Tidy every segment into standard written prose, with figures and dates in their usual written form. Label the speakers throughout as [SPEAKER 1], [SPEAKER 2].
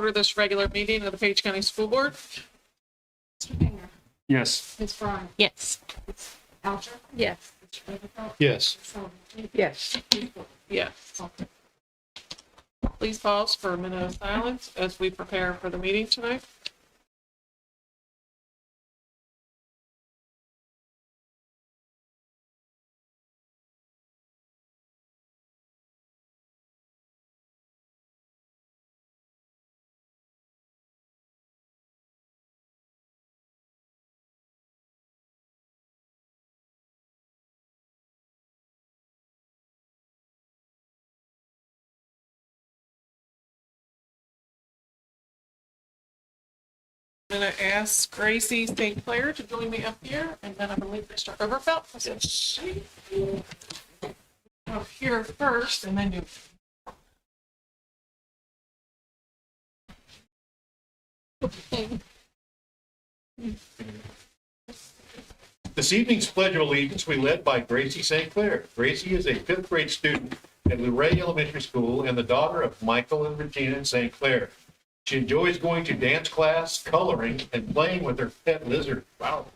[SPEAKER 1] Order this regular meeting of the Page County School Board.
[SPEAKER 2] Mr. Painter.
[SPEAKER 3] Yes.
[SPEAKER 2] Ms. Bryan.
[SPEAKER 4] Yes.
[SPEAKER 2] Ms. Alger.
[SPEAKER 4] Yes.
[SPEAKER 2] Mr. Overfelt.
[SPEAKER 3] Yes.
[SPEAKER 2] Ms. Sullivan.
[SPEAKER 4] Yes.
[SPEAKER 2] Ms. Ford.
[SPEAKER 1] Yes. Please pause for a minute of silence as we prepare for the meeting tonight. I'm going to ask Gracie St. Clair to join me up here, and then I believe Mr. Overfelt. Yes. Up here first, and then you.
[SPEAKER 3] This evening's Pledge of Allegiance will be led by Gracie St. Clair. Gracie is a fifth grade student at Luray Elementary School and the daughter of Michael and Regina St. Clair. She enjoys going to dance class, coloring, and playing with her pet lizard. Wow.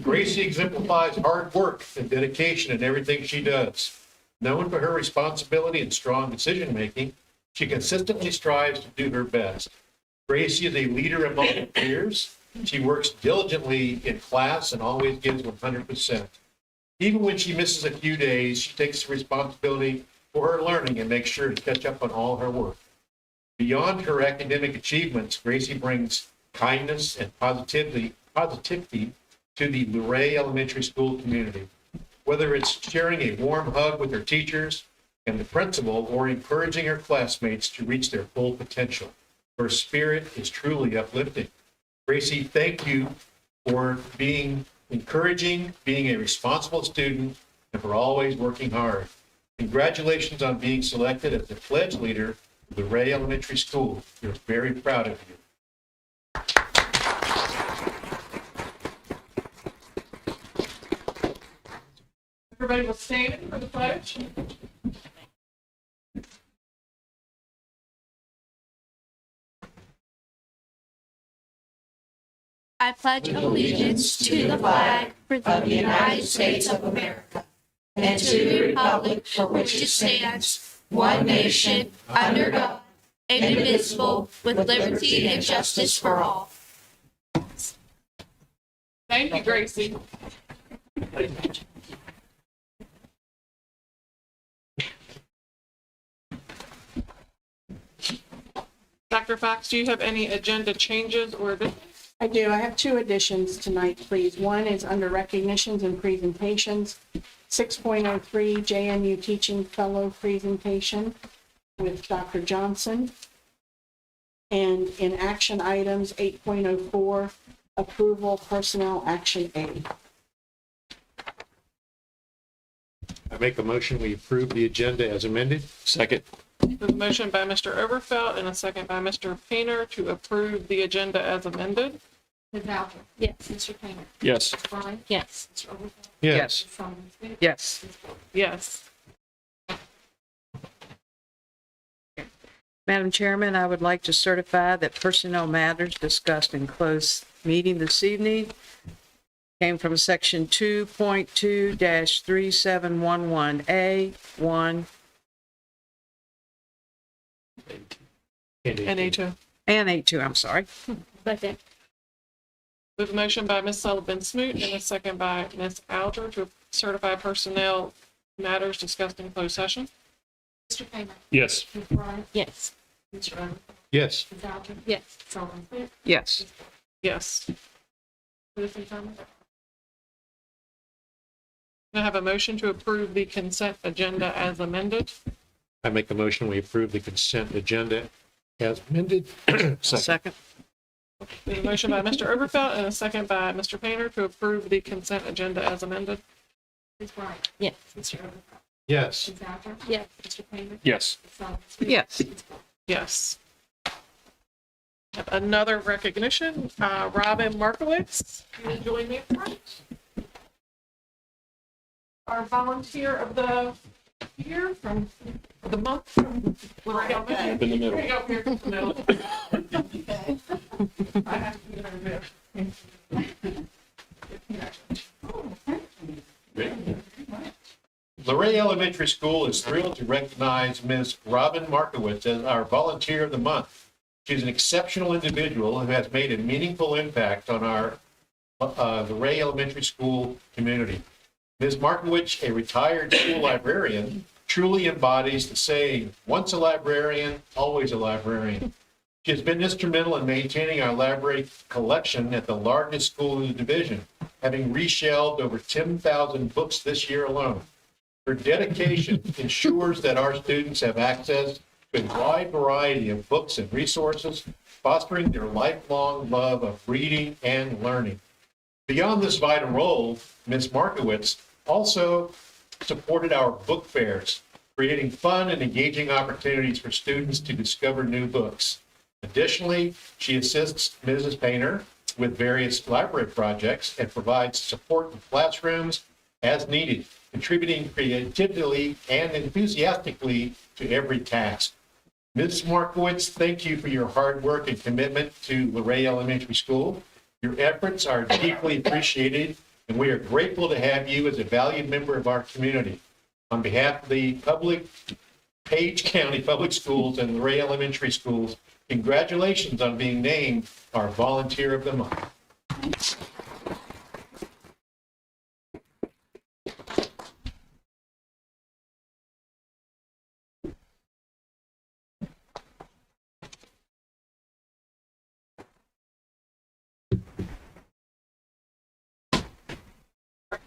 [SPEAKER 3] Gracie exemplifies hard work and dedication in everything she does. Known for her responsibility and strong decision-making, she consistently strives to do her best. Gracie is a leader among her peers. She works diligently in class and always gives 100%. Even when she misses a few days, she takes the responsibility for her learning and makes sure to catch up on all her work. Beyond her academic achievements, Gracie brings kindness and positivity to the Luray Elementary School community. Whether it's sharing a warm hug with her teachers and the principal or encouraging her classmates to reach their full potential, her spirit is truly uplifting. Gracie, thank you for being encouraging, being a responsible student, and for always working hard. Congratulations on being selected as the pledge leader of the Luray Elementary School. We're very proud of you.
[SPEAKER 1] Everybody will stand for the pledge.
[SPEAKER 4] I pledge allegiance to the flag of the United States of America and to the republic for which it stands, one nation, under God, indivisible, with liberty and justice for all.
[SPEAKER 1] Thank you, Gracie. Dr. Fox, do you have any agenda changes or additions?
[SPEAKER 2] I do. I have two additions tonight, please. One is under recognitions and presentations, 6.03 JMU Teaching Fellow Presentation with Dr. Johnson. And in action items, 8.04 Approval Personnel Action A.
[SPEAKER 3] I make a motion, we approve the agenda as amended. Second.
[SPEAKER 1] There's a motion by Mr. Overfelt and a second by Mr. Painter to approve the agenda as amended.
[SPEAKER 2] Ms. Alger.
[SPEAKER 4] Yes.
[SPEAKER 2] Mr. Painter.
[SPEAKER 3] Yes.
[SPEAKER 2] Ms. Bryan.
[SPEAKER 4] Yes.
[SPEAKER 2] Mr. Overfelt.
[SPEAKER 3] Yes.
[SPEAKER 2] Ms. Sullivan.
[SPEAKER 4] Yes.
[SPEAKER 2] Ms. Ford.
[SPEAKER 1] Yes.
[SPEAKER 5] Madam Chairman, I would like to certify that personnel matters discussed in closed meeting this evening came from section 2.2-3711A1
[SPEAKER 1] And A2.
[SPEAKER 5] and A2, I'm sorry.
[SPEAKER 4] Second.
[SPEAKER 1] With a motion by Ms. Sullivan Smoot and a second by Ms. Alger to certify personnel matters discussed in closed session.
[SPEAKER 2] Mr. Painter.
[SPEAKER 3] Yes.
[SPEAKER 2] Ms. Bryan.
[SPEAKER 4] Yes.
[SPEAKER 2] Mr. Overfelt.
[SPEAKER 3] Yes.
[SPEAKER 2] Ms. Alger.
[SPEAKER 4] Yes.
[SPEAKER 2] Ms. Sullivan.
[SPEAKER 5] Yes.
[SPEAKER 1] Yes. Citizen comment? Can I have a motion to approve the consent agenda as amended?
[SPEAKER 3] I make a motion, we approve the consent agenda as amended.
[SPEAKER 5] Second.
[SPEAKER 1] There's a motion by Mr. Overfelt and a second by Mr. Painter to approve the consent agenda as amended.
[SPEAKER 2] Ms. Bryan.
[SPEAKER 4] Yes.
[SPEAKER 2] Mr. Overfelt.
[SPEAKER 3] Yes.
[SPEAKER 2] Ms. Alger.
[SPEAKER 4] Yes.
[SPEAKER 2] Mr. Painter.
[SPEAKER 3] Yes.
[SPEAKER 2] Ms. Sullivan.
[SPEAKER 5] Yes.
[SPEAKER 2] Ms. Ford.
[SPEAKER 1] Yes. Have another recognition, Robin Markowitz, can you join me up front? Our volunteer of the year from the month. Luray Elementary.
[SPEAKER 3] Up in the middle.
[SPEAKER 1] Here you go, here, in the middle. I have to get over there.
[SPEAKER 3] Luray Elementary School is thrilled to recognize Ms. Robin Markowitz as our Volunteer of the Month. She's an exceptional individual who has made a meaningful impact on our Luray Elementary School community. Ms. Markowitz, a retired school librarian, truly embodies the saying, once a librarian, always a librarian. She has been instrumental in maintaining our library collection at the largest school in the division, having reshelved over 10,000 books this year alone. Her dedication ensures that our students have access to a wide variety of books and resources, fostering their lifelong love of reading and learning. Beyond this vital role, Ms. Markowitz also supported our book fairs, creating fun and engaging opportunities for students to discover new books. Additionally, she assists Mrs. Painter with various library projects and provides support in classrooms as needed, contributing creatively and enthusiastically to every task. Ms. Markowitz, thank you for your hard work and commitment to Luray Elementary School. Your efforts are deeply appreciated, and we are grateful to have you as a valued member of our community. On behalf of the Page County Public Schools and Luray Elementary Schools, congratulations on being named our Volunteer of the Month.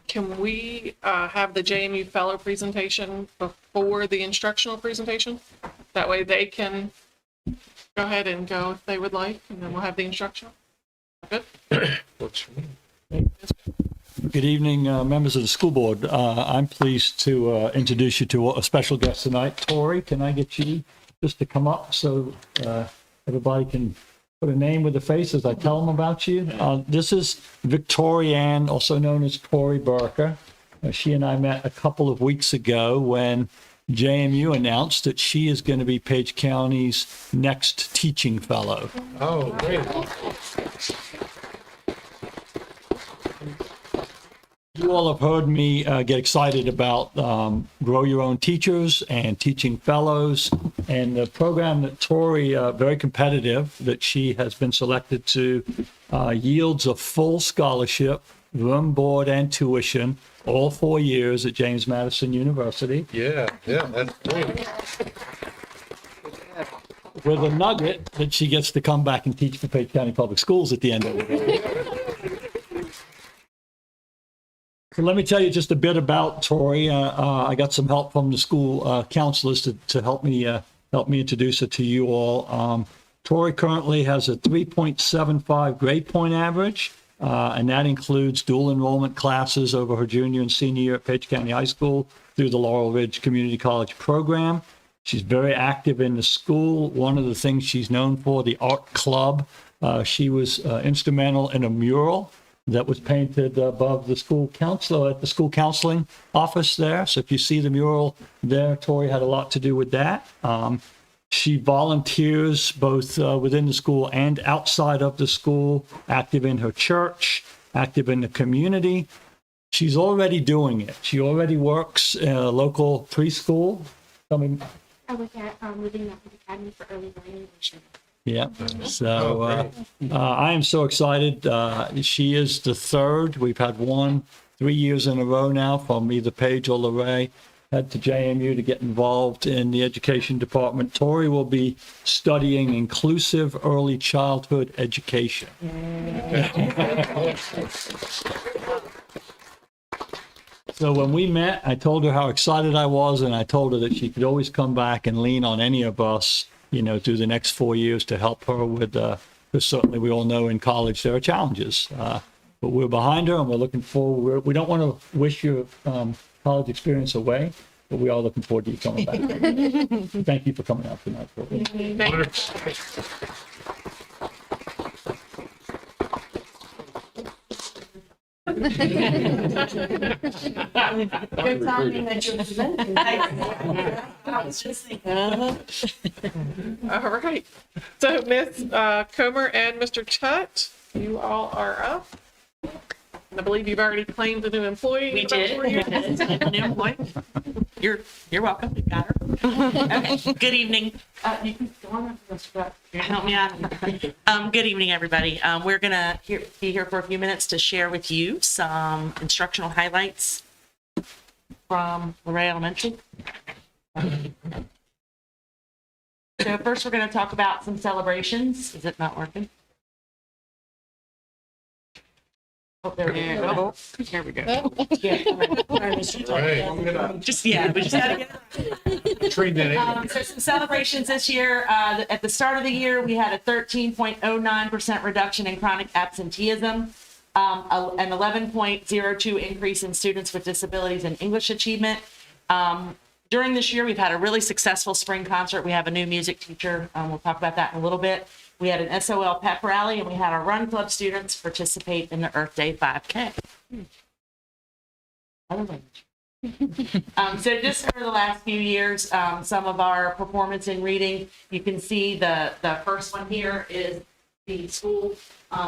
[SPEAKER 1] Can we have the JMU fellow presentation before the instructional presentation? That way they can go ahead and go if they would like, and then we'll have the instructional. Good?
[SPEAKER 6] Good evening, members of the school board. I'm pleased to introduce you to a special guest tonight. Tori, can I get you just to come up so everybody can put a name with a face as I tell them about you? This is Victorianne, also known as Tori Barker. She and I met a couple of weeks ago when JMU announced that she is going to be Page County's next teaching fellow.
[SPEAKER 3] Oh, great.
[SPEAKER 6] You all have heard me get excited about Grow Your Own Teachers and Teaching Fellows, and the program that Tori, very competitive, that she has been selected to, yields a full scholarship, room, board, and tuition, all 4 years at James Madison University,
[SPEAKER 3] Yeah, that's great.
[SPEAKER 6] with a nugget that she gets to come back and teach for Page County Public Schools at the end of it. So let me tell you just a bit about Tori. I got some help from the school counselors to help me introduce her to you all. Tori currently has a 3.75 grade point average, and that includes dual enrollment classes over her junior and senior year at Page County High School through the Laurel Ridge Community College program. She's very active in the school. One of the things she's known for, the art club. She was instrumental in a mural that was painted above the school counselor at the school counseling office there. So if you see the mural there, Tori had a lot to do with that. She volunteers both within the school and outside of the school, active in her church, active in the community. She's already doing it. She already works in a local preschool.
[SPEAKER 7] I was at Living Methodist Academy for early learning.
[SPEAKER 6] Yeah, so I am so excited. She is the third. We've had 3 years in a row now from either Page or Luray. Head to JMU to get involved in the education department. Tori will be studying inclusive early childhood education. So when we met, I told her how excited I was, and I told her that she could always come back and lean on any of us, through the next 4 years to help her with, because certainly we all know in college there are challenges. But we're behind her and we're looking forward. We don't want to wish your college experience away, but we are looking forward to you coming back. Thank you for coming out tonight.
[SPEAKER 2] Good timing that you're presenting.
[SPEAKER 1] All right. So Ms. Comer and Mr. Tutt, you all are up. And I believe you've already claimed a new employee.
[SPEAKER 8] We
[SPEAKER 1] in about 4 years.
[SPEAKER 8] did. New employee. You're welcome. You got her. Okay. Good evening.
[SPEAKER 1] You can go on, Mr. Tutt.
[SPEAKER 8] Help me out. Good evening, everybody. We're gonna be here for a few minutes to share with you some instructional highlights from Luray Elementary. So first, we're going to talk about some celebrations. Is it not working? Oh, there we go.
[SPEAKER 5] Here we go.
[SPEAKER 8] Yeah.
[SPEAKER 3] Right.
[SPEAKER 8] Just, yeah, we just had to get
[SPEAKER 3] Train that in.
[SPEAKER 8] So some celebrations this year. At the start of the year, we had a 13.09% reduction in chronic absenteeism, an 11.02 increase in students with disabilities and English achievement. During this year, we've had a really successful spring concert. We have a new music teacher. We'll talk about that in a little bit. We had an SOL pep rally, and we had our Run Club students participate in the Earth Day 5K. So just over the last few years, some of our performance in reading, you can see the first one here is the school.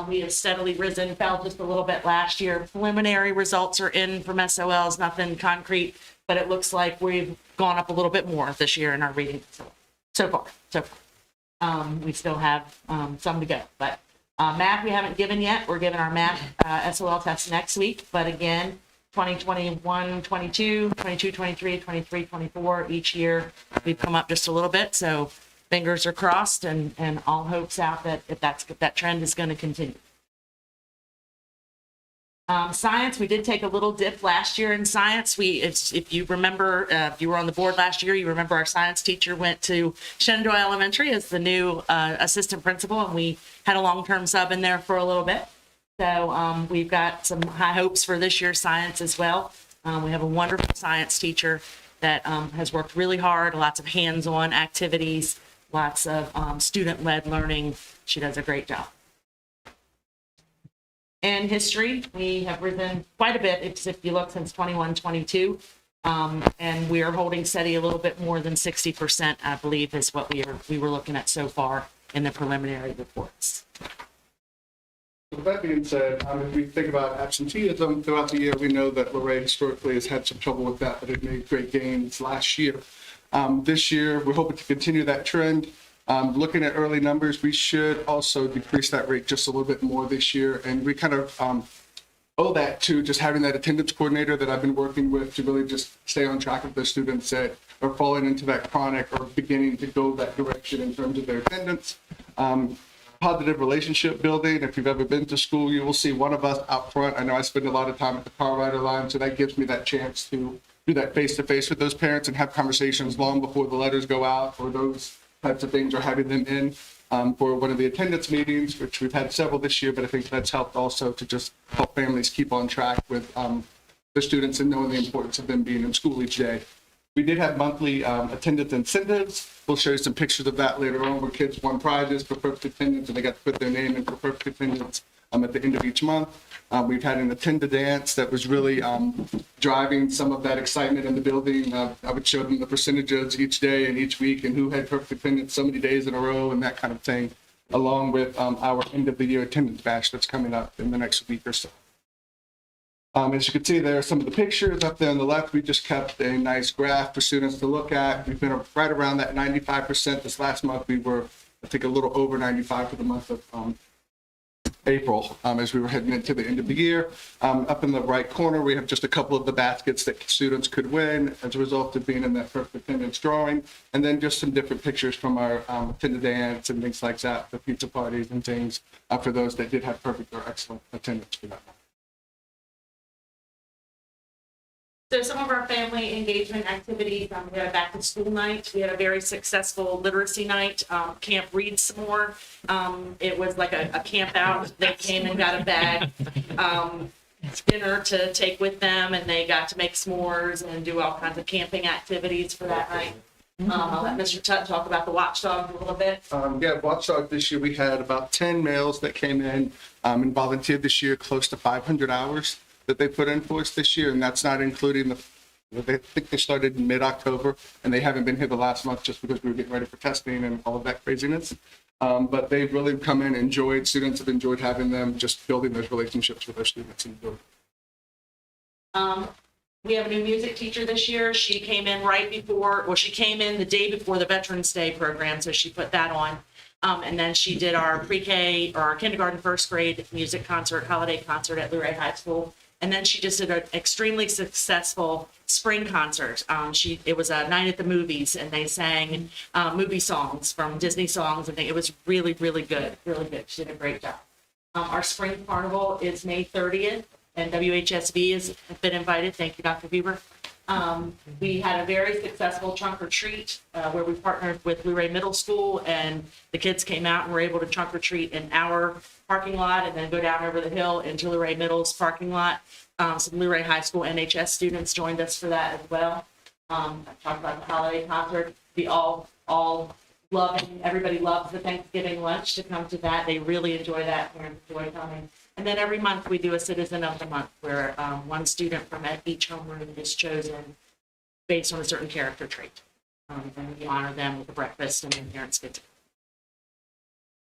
[SPEAKER 8] We have steadily risen, fell just a little bit last year. Preliminary results are in from SOLs, nothing concrete, but it looks like we've gone up a little bit more this year in our reading. So far. We still have some to go, but math we haven't given yet. We're giving our math SOL test next week, but again, 2021, 22, 22, 23, 23, 24, each year we've come up just a little bit. So fingers are crossed and all hopes out that that trend is going to continue. Science, we did take a little dip last year in science. If you remember, if you were on the board last year, you remember our science teacher went to Shenandoah Elementary as the new assistant principal, and we had a long-term sub in there for a little bit. So we've got some high hopes for this year's science as well. We have a wonderful science teacher that has worked really hard, lots of hands-on activities, lots of student-led learning. She does a great job. In history, we have risen quite a bit, if you look since 21, 22, and we are holding steady a little bit more than 60%, I believe, is what we were looking at so far in the preliminary reports.
[SPEAKER 9] With that being said, if we think about absenteeism throughout the year, we know that Luray historically has had some trouble with that, but it made great gains last year. This year, we're hoping to continue that trend. Looking at early numbers, we should also decrease that rate just a little bit more this year. And we kind of owe that to just having that attendance coordinator that I've been working with to really just stay on track of the students that are falling into that chronic or beginning to go that direction in terms of their attendance. Positive relationship building. If you've ever been to school, you will see one of us out front. I know I spend a lot of time at the car rider line, so that gives me that chance to do that face-to-face with those parents and have conversations long before the letters go out or those types of things, or having them in for one of the attendance meetings, which we've had several this year, but I think that's helped also to just help families keep on track with the students and knowing the importance of them being in school each day. We did have monthly attendance incentives. We'll show you some pictures of that later on, where kids won prizes for perfect attendance and they got to put their name in for perfect attendance at the end of each month. We've had an attend to dance that was really driving some of that excitement in the building. I would show them the percentages each day and each week and who had perfect attendance so many days in a row and that kind of thing, along with our end of the year attendance bash that's coming up in the next week or so. As you can see, there are some of the pictures up there on the left. We just kept a nice graph for students to look at. We've been right around that 95%. This last month, we were, I think, a little over 95 for the month of April, as we were heading into the end of the year. Up in the right corner, we have just a couple of the baskets that students could win as a result of being in that perfect attendance drawing. And then just some different pictures from our attendance dance and things like that, the pizza parties and things for those that did have perfect or excellent attendance for that month.
[SPEAKER 8] So some of our family engagement activities, we had a back to school night. We had a very successful literacy night, Camp Read Some More. It was like a camp out. They came and got a bag, dinner to take with them, and they got to make s'mores and do all kinds of camping activities for that night. I'll let Mr. Tutt talk about the Watchdog a little bit.
[SPEAKER 9] Yeah, Watchdog this year, we had about 10 males that came in and volunteered this year, close to 500 hours that they put in for us this year, and that's not including They think they started in mid-October, and they haven't been here the last month just because we were getting ready for testing and all of that craziness. But they've really come in, students have enjoyed having them, just building those relationships with their students and doing.
[SPEAKER 8] We have a new music teacher this year. She came in she came in the day before the Veterans Day program, so she put that on. And then she did our pre-K or our kindergarten, first grade music concert, holiday concert at Luray High School. And then she just did an extremely successful spring concert. It was a night at the movies, and they sang movie songs from Disney songs, and it was really, really good, really good. She did a great job. Our spring carnival is May 30th, and WHSV has been invited. Thank you, Dr. Bieber. We had a very successful trunk or treat where we partnered with Luray Middle School, and the kids came out and were able to trunk or treat in our parking lot and then go down over the hill into Luray Middle's parking lot. Some Luray High School NHS students joined us for that as well. I talked about the holiday concert. We all loving, everybody loves the Thanksgiving lunch to come to that. They really enjoy that. Parents enjoy coming. And then every month we do a Citizen of the Month where one student from each homeroom is chosen based on a certain character trait. And we honor them with a breakfast and then parents get to.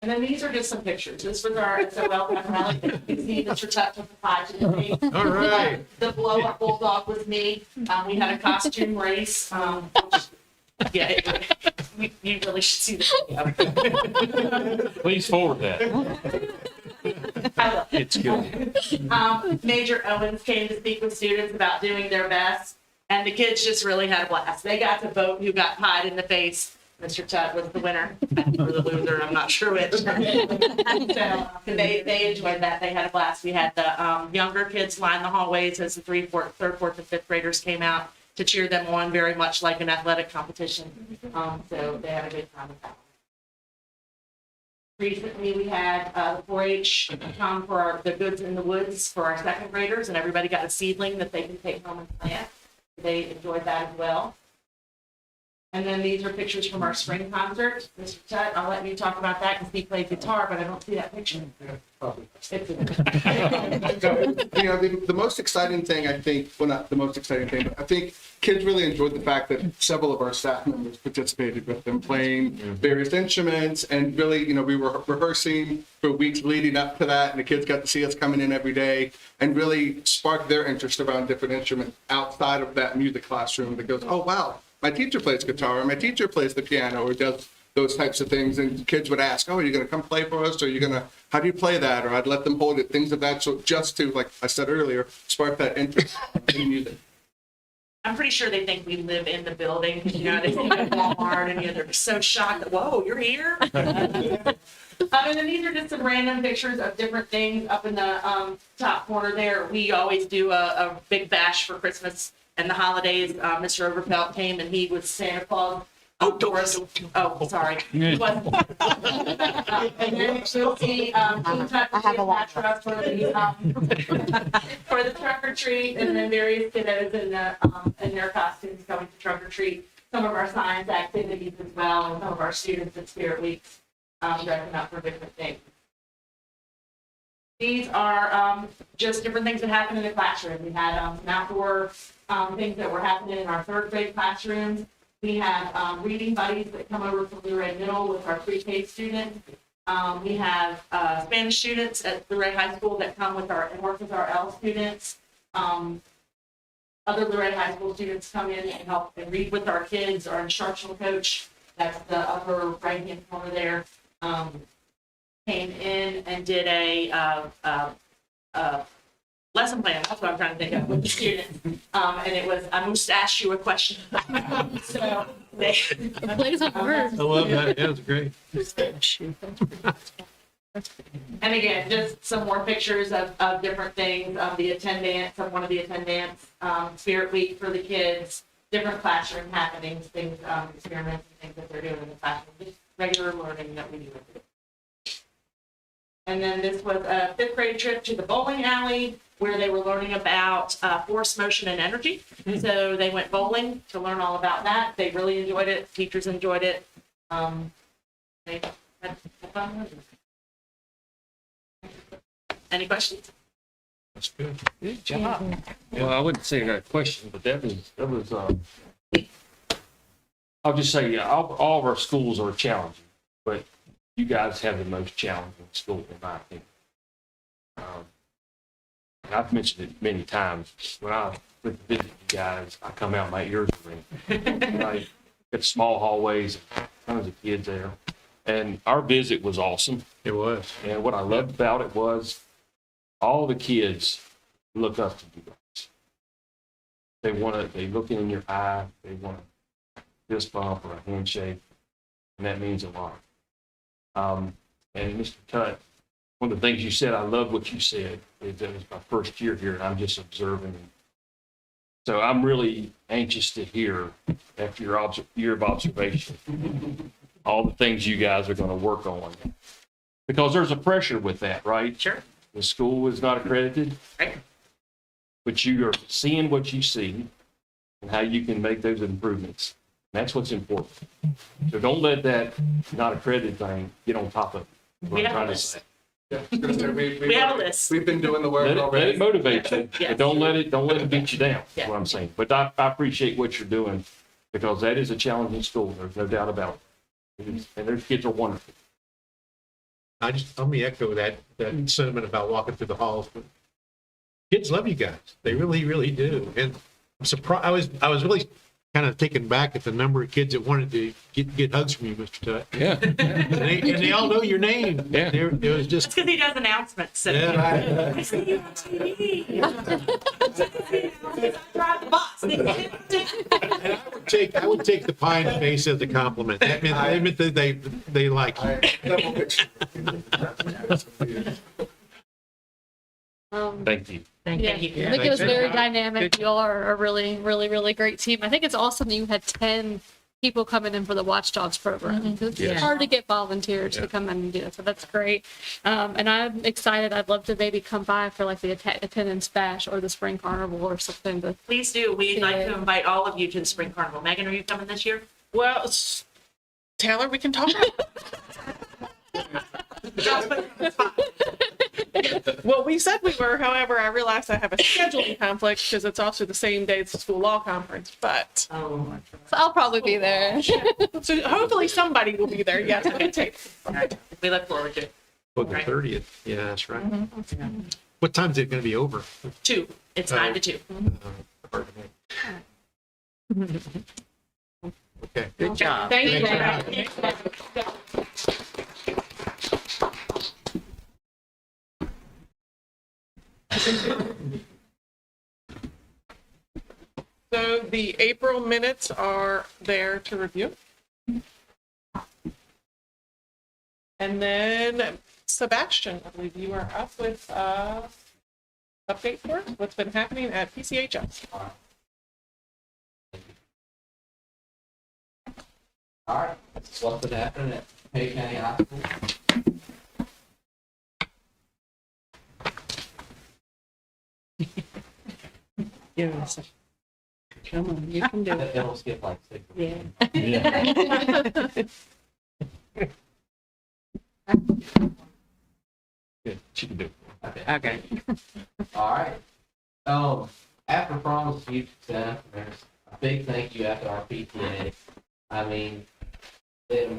[SPEAKER 8] And then these are just some pictures. This was our SOL pep rally. You can see Mr. Tuck took the pie to the face.
[SPEAKER 3] All right.
[SPEAKER 8] The blow-up bulldog was me. We had a costume race. You really should see the video.
[SPEAKER 10] Please forward that. It's good.
[SPEAKER 8] Major Owens came to speak with students about doing their best, and the kids just really had a blast. They got to vote who got pied in the face. Mr. Tutt was the winner, or the loser, I'm not sure which. So they enjoyed that. They had a blast. We had the younger kids line the hallways as the third, fourth, and fifth graders came out to cheer them on, very much like an athletic competition. So they had a good time with that. Recently, we had the 4-H come for the Goods in the Woods for our second graders, and everybody got a seedling that they can take home and plant. They enjoyed that as well. And then these are pictures from our spring concert. Mr. Tutt, I'll let you talk about that because he played guitar, but I don't see that picture.
[SPEAKER 9] The most exciting thing, I think, well, not the most exciting thing, but I think kids really enjoyed the fact that several of our staff members participated with them playing various instruments, and really, we were rehearsing for weeks leading up to that, and the kids got to see us coming in every day and really sparked their interest around different instruments outside of that music classroom that goes, oh, wow, my teacher plays guitar, or my teacher plays the piano, or does those types of things. And kids would ask, oh, are you going to come play for us? Or how do you play that? Or I'd let them hold it, things of that sort, just to, like I said earlier, spark that interest in music.
[SPEAKER 8] I'm pretty sure they think we live in the building. They think at Walmart, and they're so shocked that, whoa, you're here? And then these are just some random pictures of different things up in the top corner there. We always do a big bash for Christmas and the holidays. Mr. Overfelt came, and he was Santa Claus. Oh, sorry. He wasn't. And then you'll see I have a lot for the trunk or treat, and then various kiddos in their costumes going to trunk or treat. Some of our science activities as well, and some of our students at Spirit Weeks dressing up for different things. These are just different things that happen in the classroom. We had some outdoor things that were happening in our third grade classrooms. We have reading buddies that come over from Luray Middle with our pre-K students. We have Spanish students at Luray High School that come with and work with our L students. Other Luray High School students come in and help and read with our kids. Our instructional coach, that's the upper right-hand corner there, came in and did a lesson plan. That's what I'm trying to think of with the students. And it was, I must ask you a question. So they
[SPEAKER 7] Plays on words.
[SPEAKER 10] I love that. Yeah, it's great.
[SPEAKER 8] And again, just some more pictures of different things, of the attendance, of one of the attendants, Spirit Week for the kids, different classroom happenings, things, experiments and things that they're doing in the classroom, just regular learning that we do. And then this was a fifth grade trip to the bowling alley where they were learning about force, motion, and energy. So they went bowling to learn all about that. They really enjoyed it. Teachers enjoyed it. They had fun. Any questions?
[SPEAKER 10] That's good.
[SPEAKER 5] Good job.
[SPEAKER 10] Well, I wouldn't say I got a question, but I'll just say, yeah, all of our schools are challenging, but you guys have the most challenging school, in my opinion. And I've mentioned it many times. When I went to visit you guys, I come out, my ears are ringing. Right? Got small hallways, tons of kids there. And our visit was awesome.
[SPEAKER 3] It was.
[SPEAKER 10] And what I loved about it was all the kids look up to you guys. They look in your eye, they want a fist bump or a handshake, and that means a lot. And Mr. Tutt, one of the things you said, I love what you said, is that it was my first year here and I'm just observing. So I'm really anxious to hear, after your year of observation, all the things you guys are going to work on. Because there's a pressure with that, right?
[SPEAKER 8] Sure.
[SPEAKER 10] The school is not accredited.
[SPEAKER 8] Right.
[SPEAKER 10] But you are seeing what you see and how you can make those improvements. And that's what's important. So don't let that not accredited thing get on top of it. That's what I'm trying to say.
[SPEAKER 9] Yeah, I was gonna say,
[SPEAKER 8] We have a list.
[SPEAKER 9] We've been doing the work
[SPEAKER 10] Let
[SPEAKER 9] already.
[SPEAKER 10] it motivate you,
[SPEAKER 8] Yes.
[SPEAKER 10] but don't let it beat you down, is
[SPEAKER 8] Yeah.
[SPEAKER 10] what I'm saying. But I appreciate what you're doing because that is a challenging school. There's no doubt about it. And those kids are wonderful.
[SPEAKER 3] Let me echo that sentiment about walking through the halls. But kids love you guys. They really, really do. And I'm surprised. I was really kind of taken back at the number of kids that wanted to get hugs from you, Mr. Tutt.
[SPEAKER 10] Yeah.
[SPEAKER 3] And they all know your name.
[SPEAKER 10] Yeah.
[SPEAKER 3] It was
[SPEAKER 8] That's
[SPEAKER 3] just.
[SPEAKER 8] because he does announcements. So.
[SPEAKER 3] Yeah.
[SPEAKER 8] I see you on TV. I drive the bus.
[SPEAKER 3] And I would take the pie in the face as a compliment. That meant that they like you.
[SPEAKER 9] Double picture.
[SPEAKER 10] Thank you.
[SPEAKER 8] Thank
[SPEAKER 7] Yeah.
[SPEAKER 8] you.
[SPEAKER 7] I think it was
[SPEAKER 3] Thanks.
[SPEAKER 7] very dynamic. You all are a really, really, really great team. I think it's awesome that you had 10 people coming in for the Watchdogs program. It's
[SPEAKER 10] Yes.
[SPEAKER 7] hard to get volunteers to come in and do that, so that's great. And I'm excited. I'd love to maybe come by for like the attendance bash or the spring carnival or something. But
[SPEAKER 8] Please do. We'd like to invite all of you to the spring carnival. Megan, are you coming this year?
[SPEAKER 1] Well, Taylor, we can talk about Well, we said we were, however, I realized I have a scheduling conflict because it's also the same day as the school law conference, but
[SPEAKER 8] Oh,
[SPEAKER 7] so I'll probably be there.
[SPEAKER 1] so hopefully somebody will be there. Yes, it could take.
[SPEAKER 8] we look forward to it.
[SPEAKER 3] Well, the 30th. Yeah, that's right. What time is it going to be over?
[SPEAKER 8] 2. It's 9 to 2.
[SPEAKER 3] Hard to make. Okay.
[SPEAKER 5] Good job.
[SPEAKER 1] Thank you.
[SPEAKER 3] Thanks.
[SPEAKER 1] So the April minutes are there to review. And then Sebastian, I believe you are up with update for us, what's been happening at PCHS.
[SPEAKER 11] All right, that's what's been happening at Hay County High School.
[SPEAKER 5] Give us a, come on, you can do it.
[SPEAKER 11] It'll skip like 6.
[SPEAKER 5] Yeah.
[SPEAKER 10] Good. She can do it.
[SPEAKER 5] Okay.
[SPEAKER 11] All right. After prom was a huge success. There's a big thank you after our PTA. I mean, then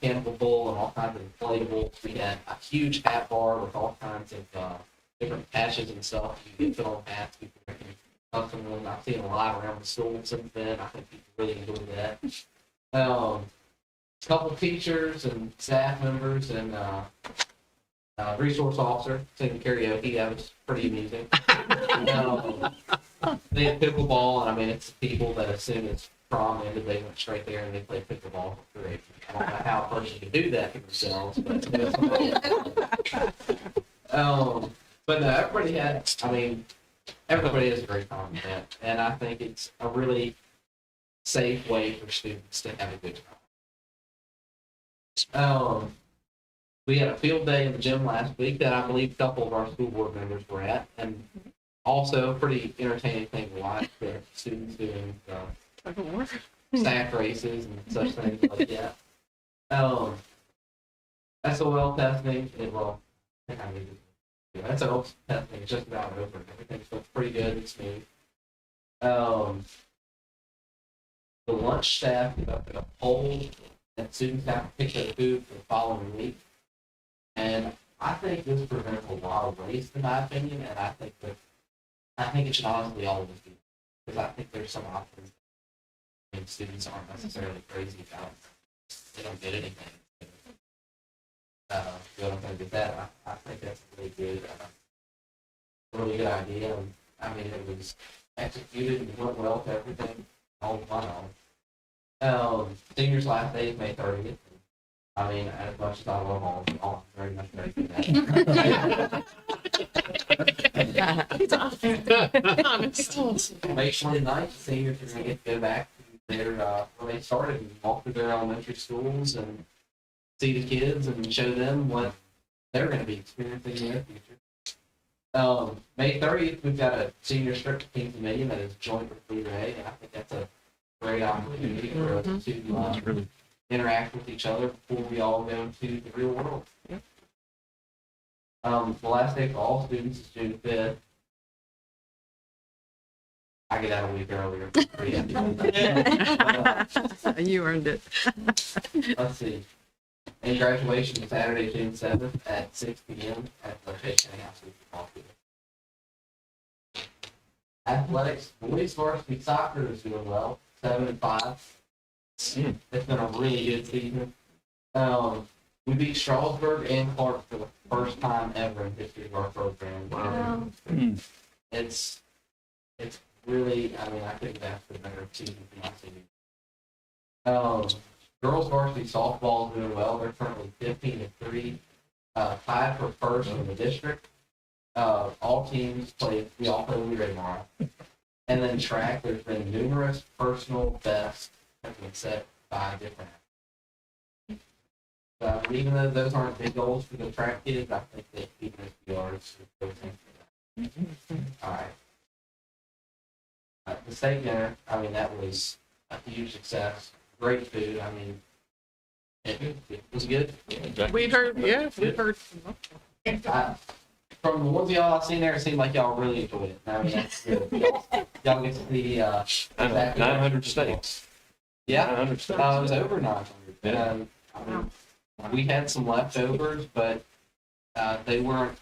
[SPEAKER 11] mechanical bull and all kinds of inflatables. We had a huge hat bar with all kinds of different patches and stuff. You can put on hats. People are making custom ones. I've seen a lot around the school since then. I think people really enjoyed that. A couple teachers and staff members and resource officer singing karaoke. That was pretty amusing. They had pickleball, and I mean, it's the people that as soon as prom ended, they went straight there and they played pickleball for free. I don't know how a person can do that for themselves, but but no, everybody had. I mean, everybody has a great time with that, and I think it's a really safe way for students to have a good time. We had a field day in the gym last week that I believe a couple of our school board members were at, and also a pretty entertaining thing to watch the students doing staff races and such things like that. SOL testing, I think I need to That's an open testing, it's just about over. Everything's looks pretty good and smooth. The lunch staff conducted a poll and students have to pick their food for the following week. And I think this prevents a lot of waste, in my opinion, and I think it should honestly always be, because I think there's some options and students aren't necessarily crazy about. They don't get anything. They don't think that. I think that's a really good idea. And, I mean, it was executed and went well to everything. All fun on. Seniors' last day is May 30th. I mean, as much as I love all very much ready for that.
[SPEAKER 1] He's honest.
[SPEAKER 11] May 29th, seniors are going to get to go back to their, where they started and walk through their elementary schools and see the kids and show them what they're going to be experiencing in their future. May 30th, we've got a senior strip team committee that is joined with Luray, and I think that's a great opportunity for us to interact with each other before we all go to the real world. The last day for all students is June 5th. I get out a week earlier.
[SPEAKER 5] You earned it.
[SPEAKER 11] Let's see. And graduation is Saturday, June 7th at 6 p.m. at the Location House football field. Athletics, boys varsity soccer is doing well, 7-5. It's been a really good season. We beat Strasburg and Clark for the first time ever in the history of our program.
[SPEAKER 7] Wow.
[SPEAKER 11] It's really, I mean, I think that's the better season for my season. Girls varsity softball is doing well. They're currently 15-3, tied for first in the district. All teams play, we all play Luray tomorrow. And then track, there's been numerous personal bests that have been set by different athletes. Even though those aren't big goals for the track kids, I think that even if you are, it's a good thing for them. All right. The steak dinner, I mean, that was a huge success. Great food. I mean, it was good.
[SPEAKER 1] We've heard.
[SPEAKER 11] From the ones of y'all I've seen there, it seemed like y'all really enjoyed it. I mean, that's good. Y'all get to see exactly
[SPEAKER 10] 900 steaks.
[SPEAKER 11] Yeah,
[SPEAKER 10] 900 steaks.
[SPEAKER 11] it was over 900.
[SPEAKER 10] Yeah.
[SPEAKER 11] I mean, we had some leftovers, but they weren't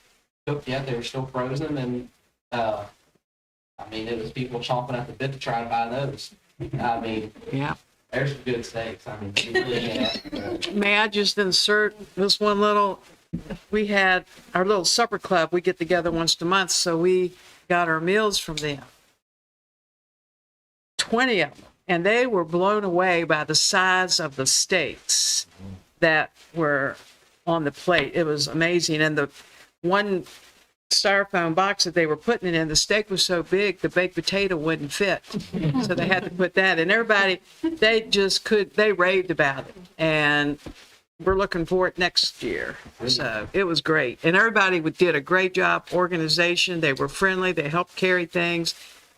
[SPEAKER 11] cooked yet. They were still frozen, and I mean, it was people chomping at the bit to try to buy those. I mean,
[SPEAKER 5] Yeah.
[SPEAKER 11] there's some good steaks. I mean, you really can't.
[SPEAKER 5] May I just insert this one little, we had our little supper club, we get together once a month, so we got our meals from them. 20 of them, and they were blown away by the size of the steaks that were on the plate. It was amazing, and the one styrofoam box that they were putting it in, the steak was so big the baked potato wouldn't fit, so they had to put that in. Everybody, they raved about it, and we're looking for it next year. So it was great, and everybody did a great job. Organization, they were friendly, they helped carry things.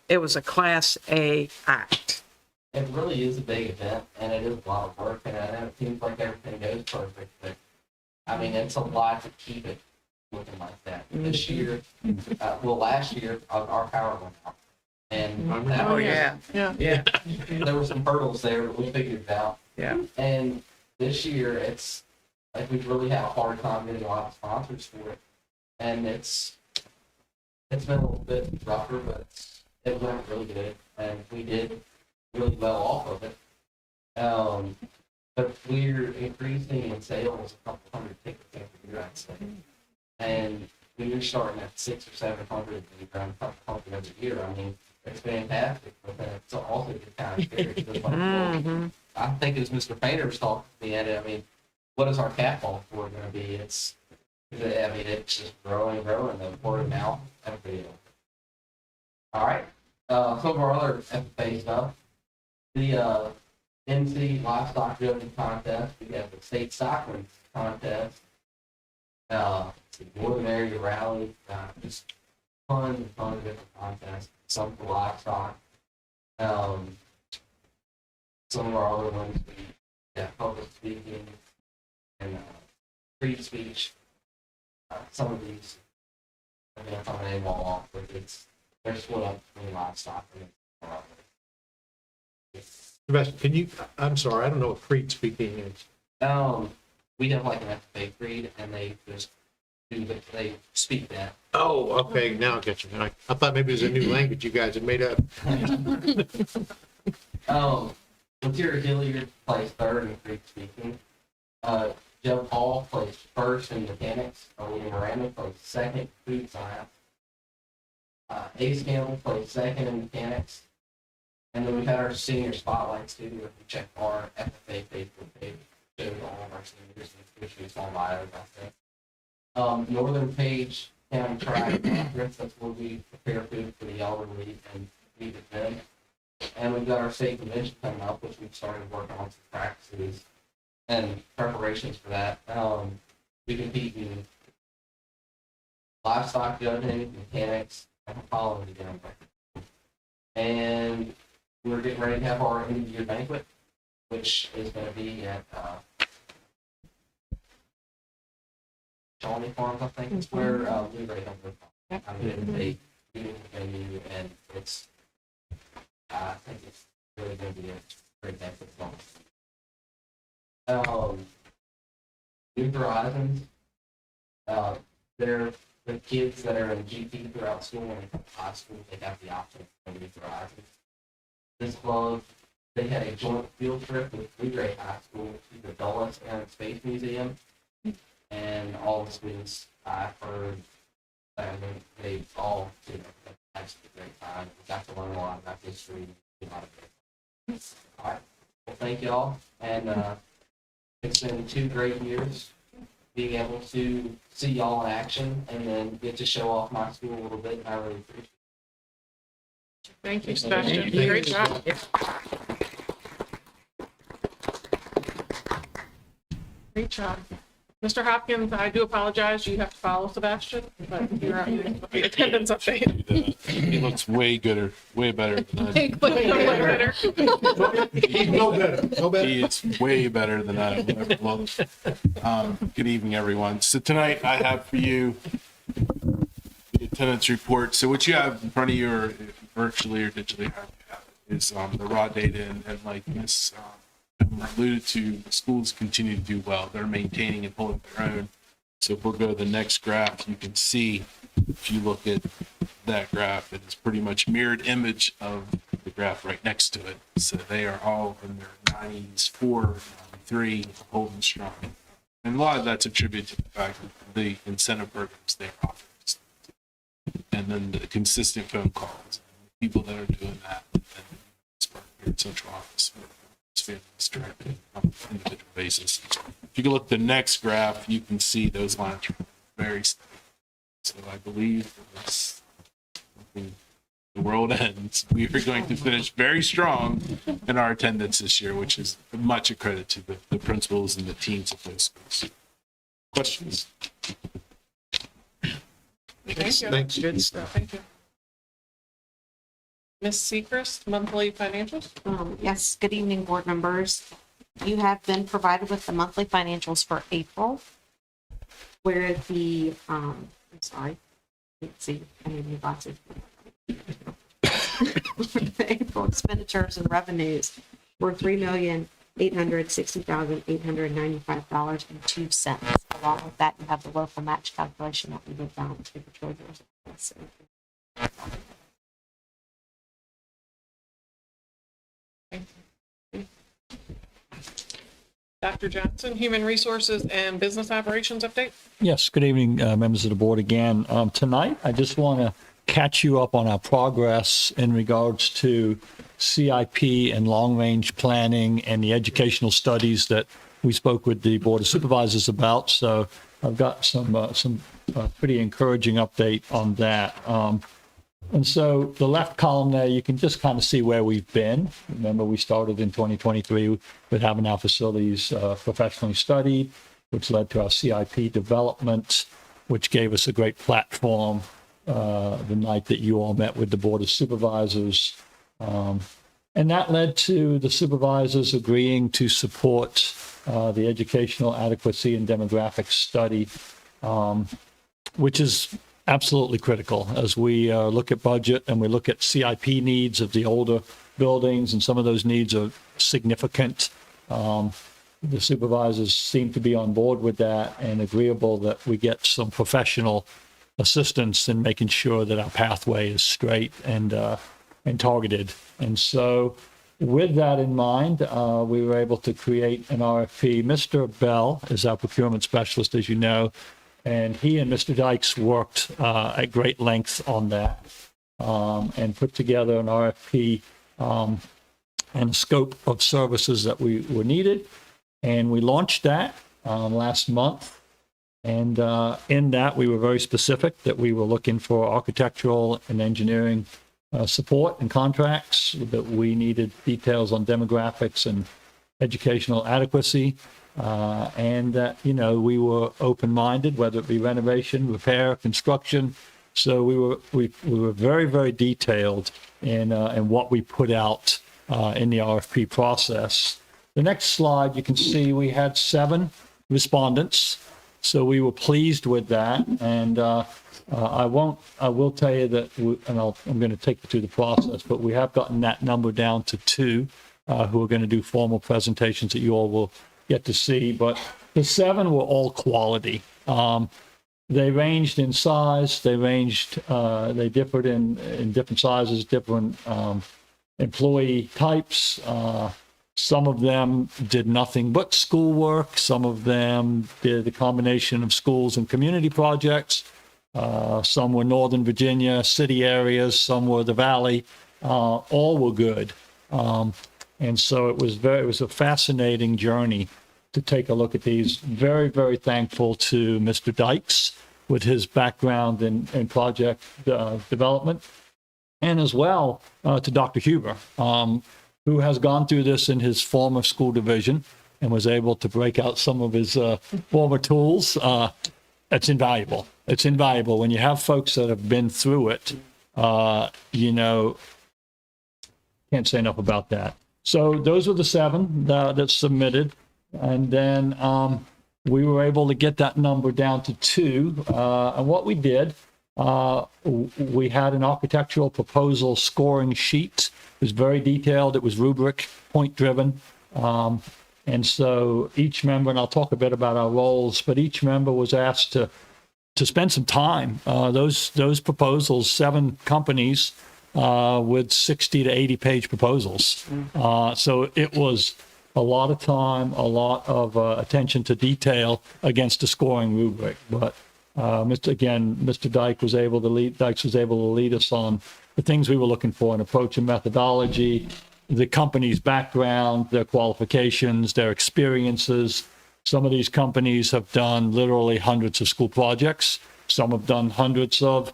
[SPEAKER 5] It was a Class A act.
[SPEAKER 11] It really is a big event, and it is a lot of work, and I know it seems like everything goes perfect, but I mean, it's a lot to keep it looking like that. This year, last year, our power went out. And that was,
[SPEAKER 5] Yeah.
[SPEAKER 11] there were some hurdles there, but we figured it out.
[SPEAKER 5] Yeah.
[SPEAKER 11] And this year, it's like we've really had a hard time getting a lot of sponsors for it. And it's been a little bit rougher, but it went really good. And we did really well off of it. But we're increasing in sales a couple hundred tickets every year, I'd say. And when you're starting at 600 or 700 and you're around a couple hundred every year, I mean, it's fantastic, but then it's also just kind of scary. It's like, well, I think it was Mr. Painter was talking to me at it. I mean, what is our cap ball for going to be? It's just growing, the word of mouth, everybody else. All right. Some of our other FFA stuff. The MC Livestock Jumping Contest. We have the State Stockman Contest. More than Area Rally. Just tons of different contests. Some for livestock. Some of our other ones, we got public speaking and free speech. Some of these events on a wall, but they're split up between livestock and
[SPEAKER 3] Sebastian, I'm sorry, I don't know what creed speaking is.
[SPEAKER 11] we have like an FFA creed, and they just they speak that.
[SPEAKER 3] Oh, okay, now I get you. I thought maybe it was a new language you guys had made up.
[SPEAKER 11] Latier Hilliard plays third in Creek speaking. Joe Paul plays first in mechanics. William Miranda plays second food science. Ace Campbell plays second in mechanics. And then we had our senior spotlights too. If you check our FFA Facebook page, showed all of our seniors, which we small bios, I think. Northern Page County Track Conference, that's where we prepare food for the elderly and feed it them. And we've got our state convention coming up, which we've started working on some practices and preparations for that. We compete in livestock judging, mechanics, and following again. And we're getting ready to have our end of year banquet, which is going to be at Shawnee Farms, I think. It's where Luray Elementary. I'm getting a venue, and it's I think it's really going to be a great day for the New Horizons, they're the kids that are in GT throughout school and high school, they have the option of New Horizons. This club, they had a joint field trip with Luray High School to the Dulles Air and Space Museum, and all the students I've heard, they all did a great time. We got to learn a lot about history. A lot of it. All right. Well, thank y'all. And it's been 2 great years being able to see y'all in action and then get to show off my school a little bit. And I really appreciate it.
[SPEAKER 1] Thank you, Sebastian.
[SPEAKER 3] Thank you.
[SPEAKER 1] Great job. Great job. Mr. Hopkins, I do apologize. You have to follow Sebastian, but you're up with the attendance update.
[SPEAKER 12] He looks way gooder, way better than I do.
[SPEAKER 3] He's no better, no better.
[SPEAKER 12] He is way better than I ever was. Good evening, everyone. So tonight I have for you the attendance report. So what you have in front of you, or virtually or digitally, is the raw data, and like Ms. alluded to, the schools continue to do well. They're maintaining and holding their own. So if we'll go to the next graph, you can see, if you look at that graph, it is pretty much mirrored image of the graph right next to it. So they are all in their 90s, 4, 3, holding strong. And a lot of that's attributed to the fact that the incentive programs they offer, and then the consistent phone calls, people that are doing that, and then central office. Families directly on an individual basis. If you can look at the next graph, you can see those lines are very steady. So I believe it's, when the world ends, we are going to finish very strong in our attendance this year, which is much a credit to the principals and the teams of those schools. Questions?
[SPEAKER 1] Thank you.
[SPEAKER 3] Thanks.
[SPEAKER 1] Good stuff. Thank you. Ms. Sechrist, monthly financials?
[SPEAKER 13] Yes, good evening, board members. You have been provided with the monthly financials for April, where the, I'm sorry, let's see, I need new glasses. The April expenditures and revenues were $3,860,895.02. Along with that, you have the local match calculation that we did down to the treasurer's office.
[SPEAKER 1] Dr. Johnson, Human Resources and Business Operations update?
[SPEAKER 6] Yes, good evening, members of the board again. Tonight, I just want to catch you up on our progress in regards to CIP and long-range planning and the educational studies that we spoke with the Board of Supervisors about. So I've got some pretty encouraging update on that. And so the left column there, you can just kind of see where we've been. Remember, we started in 2023 with having our facilities professionally studied, which led to our CIP development, which gave us a great platform the night that you all met with the Board of Supervisors. And that led to the supervisors agreeing to support the educational adequacy and demographic study, which is absolutely critical as we look at budget and we look at CIP needs of the older buildings, and some of those needs are significant. The supervisors seem to be on board with that and agreeable that we get some professional assistance in making sure that our pathway is straight and targeted. And so with that in mind, we were able to create an RFP. Mr. Bell is our procurement specialist, as you know, and he and Mr. Dykes worked at great length on that and put together an RFP and a scope of services that were needed. And we launched that last month. And in that, we were very specific that we were looking for architectural and engineering support and contracts, that we needed details on demographics and educational adequacy, and that, you know, we were open-minded, whether it be renovation, repair, construction. So we were very, very detailed in what we put out in the RFP process. The next slide, you can see we had 7 respondents. So we were pleased with that. And I will tell you that, I'm going to take you through the process, but we have gotten that number down to 2 who are going to do formal presentations that you all will get to see. But the 7 were all quality. They ranged in size. They differed in different sizes, different employee types. Some of them did nothing but schoolwork. Some of them did a combination of schools and community projects. Some were Northern Virginia, city areas. Some were the Valley. All were good. And so it was a fascinating journey to take a look at these. Very, very thankful to Mr. Dykes with his background in project development, and as well to Dr. Huber, who has gone through this in his former school division and was able to break out some of his former tools. It's invaluable. It's invaluable when you have folks that have been through it. You know, can't say enough about that. So those were the 7 that submitted. And then we were able to get that number down to 2. And what we did, we had an architectural proposal scoring sheet. It was very detailed. It was rubric, point driven. And so each member, and I'll talk a bit about our roles, but each member was asked to spend some time. Those proposals, 7 companies with 60 to 80 page proposals. So it was a lot of time, a lot of attention to detail against a scoring rubric. But Mr. Dykes was able to lead us on the things we were looking for in approach and methodology, the company's background, their qualifications, their experiences. Some of these companies have done literally hundreds of school projects. Some have done hundreds of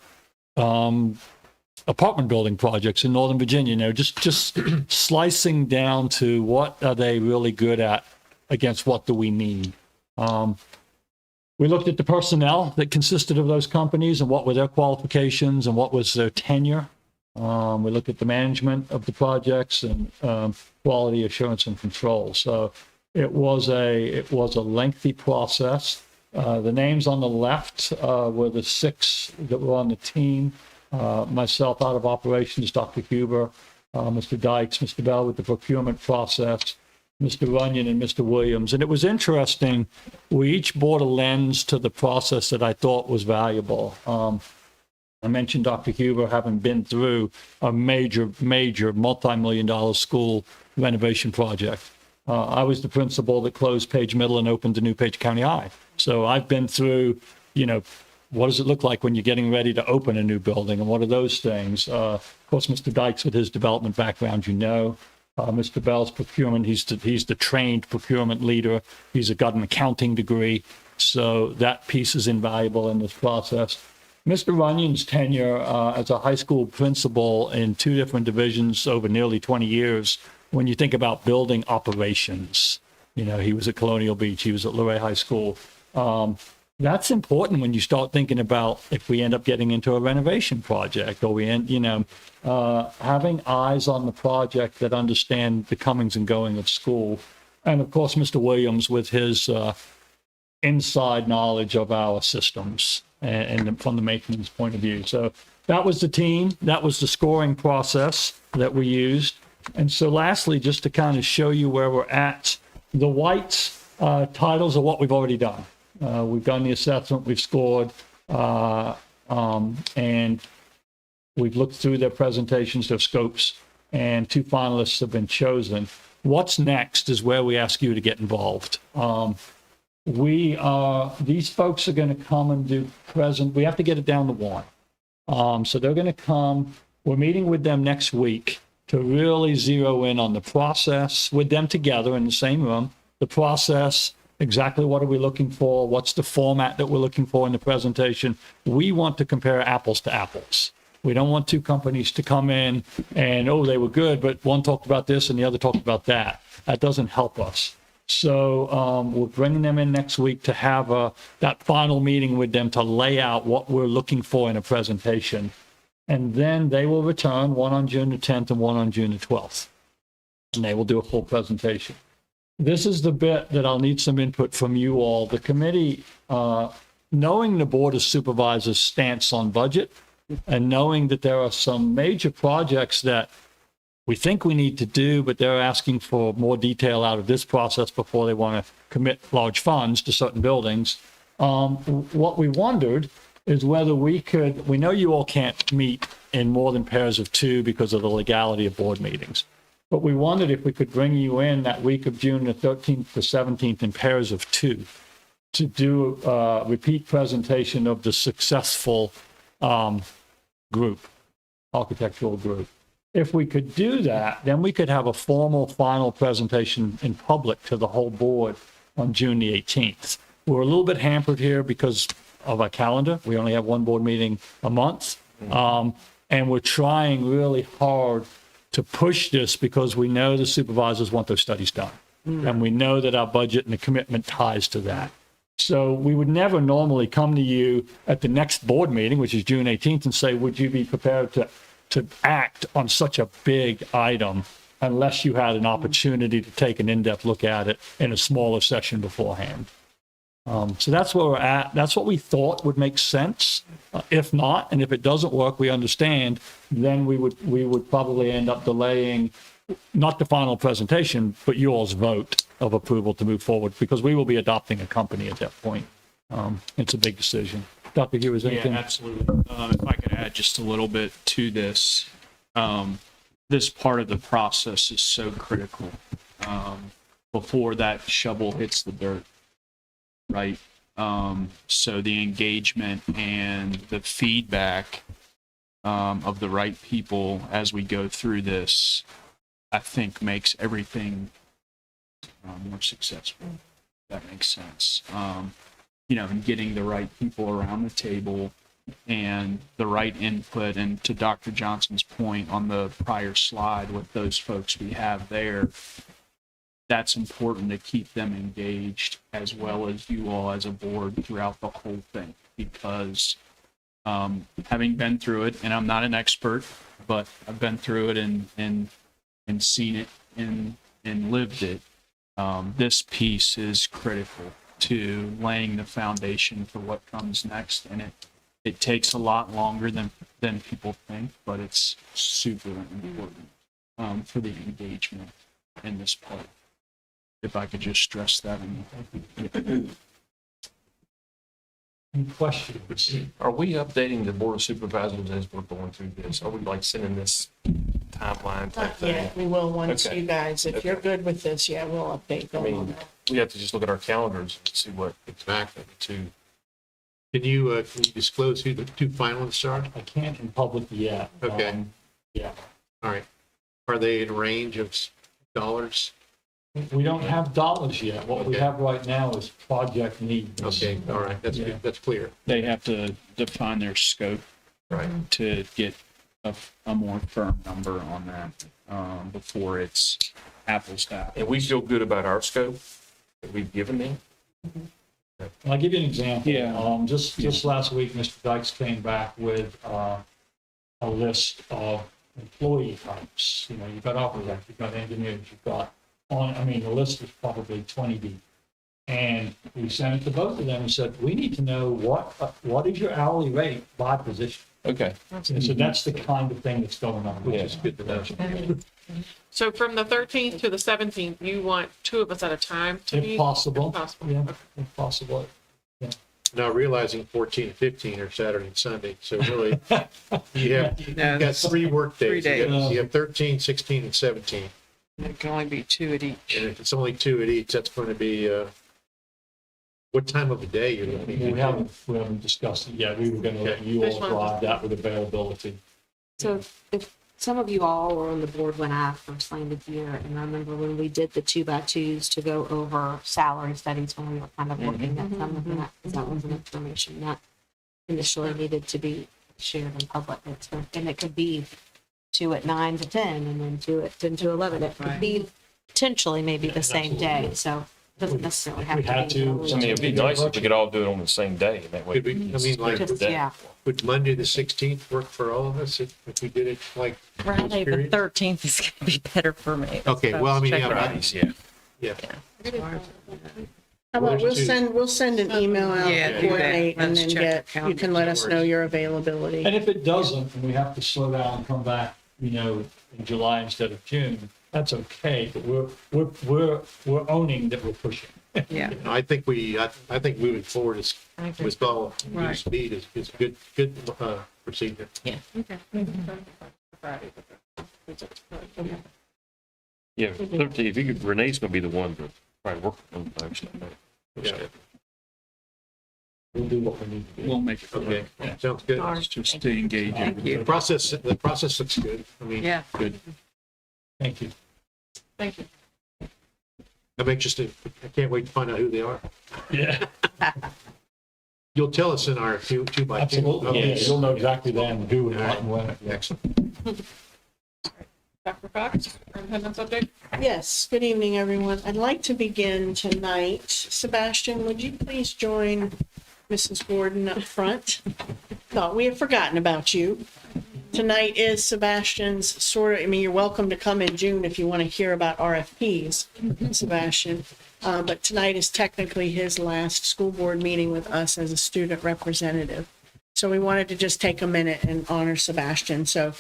[SPEAKER 6] apartment building projects in Northern Virginia. You know, just slicing down to what are they really good at against what do we need. We looked at the personnel that consisted of those companies and what were their qualifications and what was their tenure. We looked at the management of the projects and quality assurance and control. So it was a lengthy process. The names on the left were the 6 that were on the team. Myself out of operations, Dr. Huber, Mr. Dykes, Mr. Bell with the procurement process, Mr. Runyon and Mr. Williams. And it was interesting. We each brought a lens to the process that I thought was valuable. I mentioned Dr. Huber having been through a major multi-million-dollar school renovation project. I was the principal that closed Page Middle and opened the new Page County High. So I've been through, you know, what does it look like when you're getting ready to open a new building, and what are those things? Of course, Mr. Dykes with his development background, you know. Mr. Bell's procurement, he's the trained procurement leader. He's got an accounting degree, so that piece is invaluable in this process. Mr. Runyon's tenure as a high school principal in 2 different divisions over nearly 20 years, when you think about building operations, you know, he was at Colonial Beach, he was at Luray High School. That's important when you start thinking about if we end up getting into a renovation project, or having eyes on the project that understand the comings and going of school. And of course, Mr. Williams with his inside knowledge of our systems. and from the maintenance point of view. So that was the team. That was the scoring process that we used. And so lastly, just to kind of show you where we're at, the white titles are what we've already done. We've done the assessment, we've scored, and we've looked through their presentations, their scopes, and 2 finalists have been chosen. What's next is where we ask you to get involved. These folks are going to come and do we have to get it down to 1. So they're going to come, we're meeting with them next week to really zero in on the process with them together in the same room, the process, exactly what are we looking for, what's the format that we're looking for in the presentation. We want to compare apples to apples. We don't want 2 companies to come in and, oh, they were good, but one talked about this and the other talked about that. That doesn't help us. So we're bringing them in next week to have that final meeting with them to lay out what we're looking for in a presentation. And then they will return, one on June the 10th and one on June the 12th. And they will do a full presentation. This is the bit that I'll need some input from you all. The committee, knowing the Board of Supervisors' stance on budget, and knowing that there are some major projects that we think we need to do, but they're asking for more detail out of this process before they want to commit large funds to certain buildings. What we wondered is whether we know you all can't meet in more than pairs of 2 because of the legality of board meetings. But we wondered if we could bring you in that week of June the 13th to 17th in pairs of 2 to do a repeat presentation of the successful architectural group. If we could do that, then we could have a formal final presentation in public to the whole board on June the 18th. We're a little bit hampered here because of our calendar. We only have 1 board meeting a month. And we're trying really hard to push this because we know the supervisors want those studies done. And we know that our budget and the commitment ties to that. So we would never normally come to you at the next board meeting, which is June 18th, and say, would you be prepared to act on such a big item unless you had an opportunity to take an in-depth look at it in a smaller session beforehand. So that's where we're at. That's what we thought would make sense. If not, and if it doesn't work, we understand, then we would probably end up delaying not the final presentation, but yours vote of approval to move forward, because we will be adopting a company at that point. It's a big decision. Dr. Hugh, is anything?
[SPEAKER 14] Yeah, absolutely. If I could add just a little bit to this, this part of the process is so critical before that shovel hits the dirt, right? So the engagement and the feedback of the right people as we go through this, I think makes everything more successful. If that makes sense. And getting the right people around the table and the right input. And to Dr. Johnson's point on the prior slide with those folks we have there, that's important to keep them engaged as well as you all as a board throughout the whole thing. Because having been through it, and I'm not an expert, but I've been through it and seen it and lived it, this piece is critical to laying the foundation for what comes next. And it takes a lot longer than people think, but it's super important for the engagement in this part. If I could just stress that.
[SPEAKER 6] Any questions?
[SPEAKER 10] Are we updating the Board of Supervisors as we're going through this? Are we like sending this timeline type thing?
[SPEAKER 2] Yeah, we will once
[SPEAKER 10] Okay.
[SPEAKER 2] you guys, if you're good with this, yeah, we'll update them on that.
[SPEAKER 10] We have to just look at our calendars and see what
[SPEAKER 3] Exactly.
[SPEAKER 10] to.
[SPEAKER 3] Can you disclose who the 2 finalists are?
[SPEAKER 6] I can't in public yet.
[SPEAKER 3] Okay.
[SPEAKER 6] Yeah.
[SPEAKER 3] All right. Are they in range of dollars?
[SPEAKER 6] We don't have dollars yet. What we
[SPEAKER 3] Okay.
[SPEAKER 6] have right now is project needs.
[SPEAKER 3] Okay, all right, that's
[SPEAKER 6] Yeah.
[SPEAKER 3] good, that's clear.
[SPEAKER 14] They have to define their scope
[SPEAKER 3] Right.
[SPEAKER 14] to get a more firm number on that before it's apples to apples.
[SPEAKER 10] And we feel good about our scope that we've given them.
[SPEAKER 6] I'll give you an example.
[SPEAKER 14] Yeah.
[SPEAKER 6] Just last week, Mr. Dykes came back with a list of employee types. You've got operators, you've got engineers, you've got the list is probably 20 deep. And we sent it to both of them and said, we need to know what is your hourly rate by position?
[SPEAKER 10] Okay.
[SPEAKER 6] And so that's the kind of thing that's going on, which is good to know.
[SPEAKER 1] So from the 13th to the 17th, you want 2 of us at a time to meet?
[SPEAKER 6] If possible.
[SPEAKER 1] If possible.
[SPEAKER 6] Yeah,
[SPEAKER 1] Okay.
[SPEAKER 6] if possible.
[SPEAKER 3] Now realizing 14 and 15 are Saturday and Sunday, so really, you've got 3 work days.
[SPEAKER 5] 3 days.
[SPEAKER 3] You have 13, 16, and 17.
[SPEAKER 5] It can only be 2 at each.
[SPEAKER 3] And if it's only 2 at each, that's going to be, what time of the day you're looking
[SPEAKER 6] We
[SPEAKER 3] at?
[SPEAKER 6] haven't discussed it yet. We were going to let you all drive that with availability.
[SPEAKER 13] So if some of you all were on the board when I first landed here, and I remember when we did the 2x2s to go over salary studies when we were kind of looking at some of that, because that was an information that initially needed to be shared in public. And it could be 2 at 9 to 10, and then 2 at 10 to 11. It could be potentially maybe the same day, so it doesn't necessarily have
[SPEAKER 6] We had
[SPEAKER 13] to be.
[SPEAKER 6] to.
[SPEAKER 10] I mean, it'd be nice if we could all do it on the same day, and that way.
[SPEAKER 3] Could we, I mean, like,
[SPEAKER 13] Just, yeah.
[SPEAKER 3] would Monday the 16th work for all of us if we did it like?
[SPEAKER 15] Friday the
[SPEAKER 3] period?
[SPEAKER 15] 13th is going to be better for me.
[SPEAKER 3] Okay, well, I mean, yeah,
[SPEAKER 10] Fridays, yeah.
[SPEAKER 3] yeah.
[SPEAKER 2] How about we'll send an email out
[SPEAKER 5] Yeah,
[SPEAKER 2] to
[SPEAKER 5] do that.
[SPEAKER 2] coordinate and
[SPEAKER 5] Let's
[SPEAKER 2] then
[SPEAKER 5] check
[SPEAKER 2] get,
[SPEAKER 5] the
[SPEAKER 2] you can let us know your availability.
[SPEAKER 6] And if it doesn't, and we have to slow down and come back, in July instead of June, that's okay, but we're owning that we're pushing.
[SPEAKER 5] Yeah.
[SPEAKER 3] I think moving forward is, with all due
[SPEAKER 5] Right.
[SPEAKER 3] speed is good procedure.
[SPEAKER 10] Yeah, 13, if you could, Renee's gonna be the one to probably work on those.
[SPEAKER 3] Yeah.
[SPEAKER 6] We'll do what we need to do.
[SPEAKER 14] We'll make it.
[SPEAKER 3] Okay, sounds good.
[SPEAKER 14] It's just to engage
[SPEAKER 5] Thank
[SPEAKER 14] everybody.
[SPEAKER 5] you.
[SPEAKER 3] The process looks good. I mean,
[SPEAKER 5] Yeah.
[SPEAKER 14] Good.
[SPEAKER 6] Thank you.
[SPEAKER 1] Thank you.
[SPEAKER 3] I'm anxious I can't wait to find out who they are.
[SPEAKER 6] Yeah,
[SPEAKER 3] You'll tell us in our 2 by 2.
[SPEAKER 6] absolutely. Yeah,
[SPEAKER 3] Okay.
[SPEAKER 6] you'll know exactly then who and what and when.
[SPEAKER 3] Excellent.
[SPEAKER 1] Dr. Fox, superintendent's update?
[SPEAKER 2] Yes, good evening, everyone. I'd like to begin tonight. Sebastian, would you please join Mrs. Gordon up front? Thought we had forgotten about you. Tonight is Sebastian's you're welcome to come in June if you want to hear about RFPs, Sebastian. But tonight is technically his last school board meeting with us as a student representative. So we wanted to just take a minute and honor Sebastian. So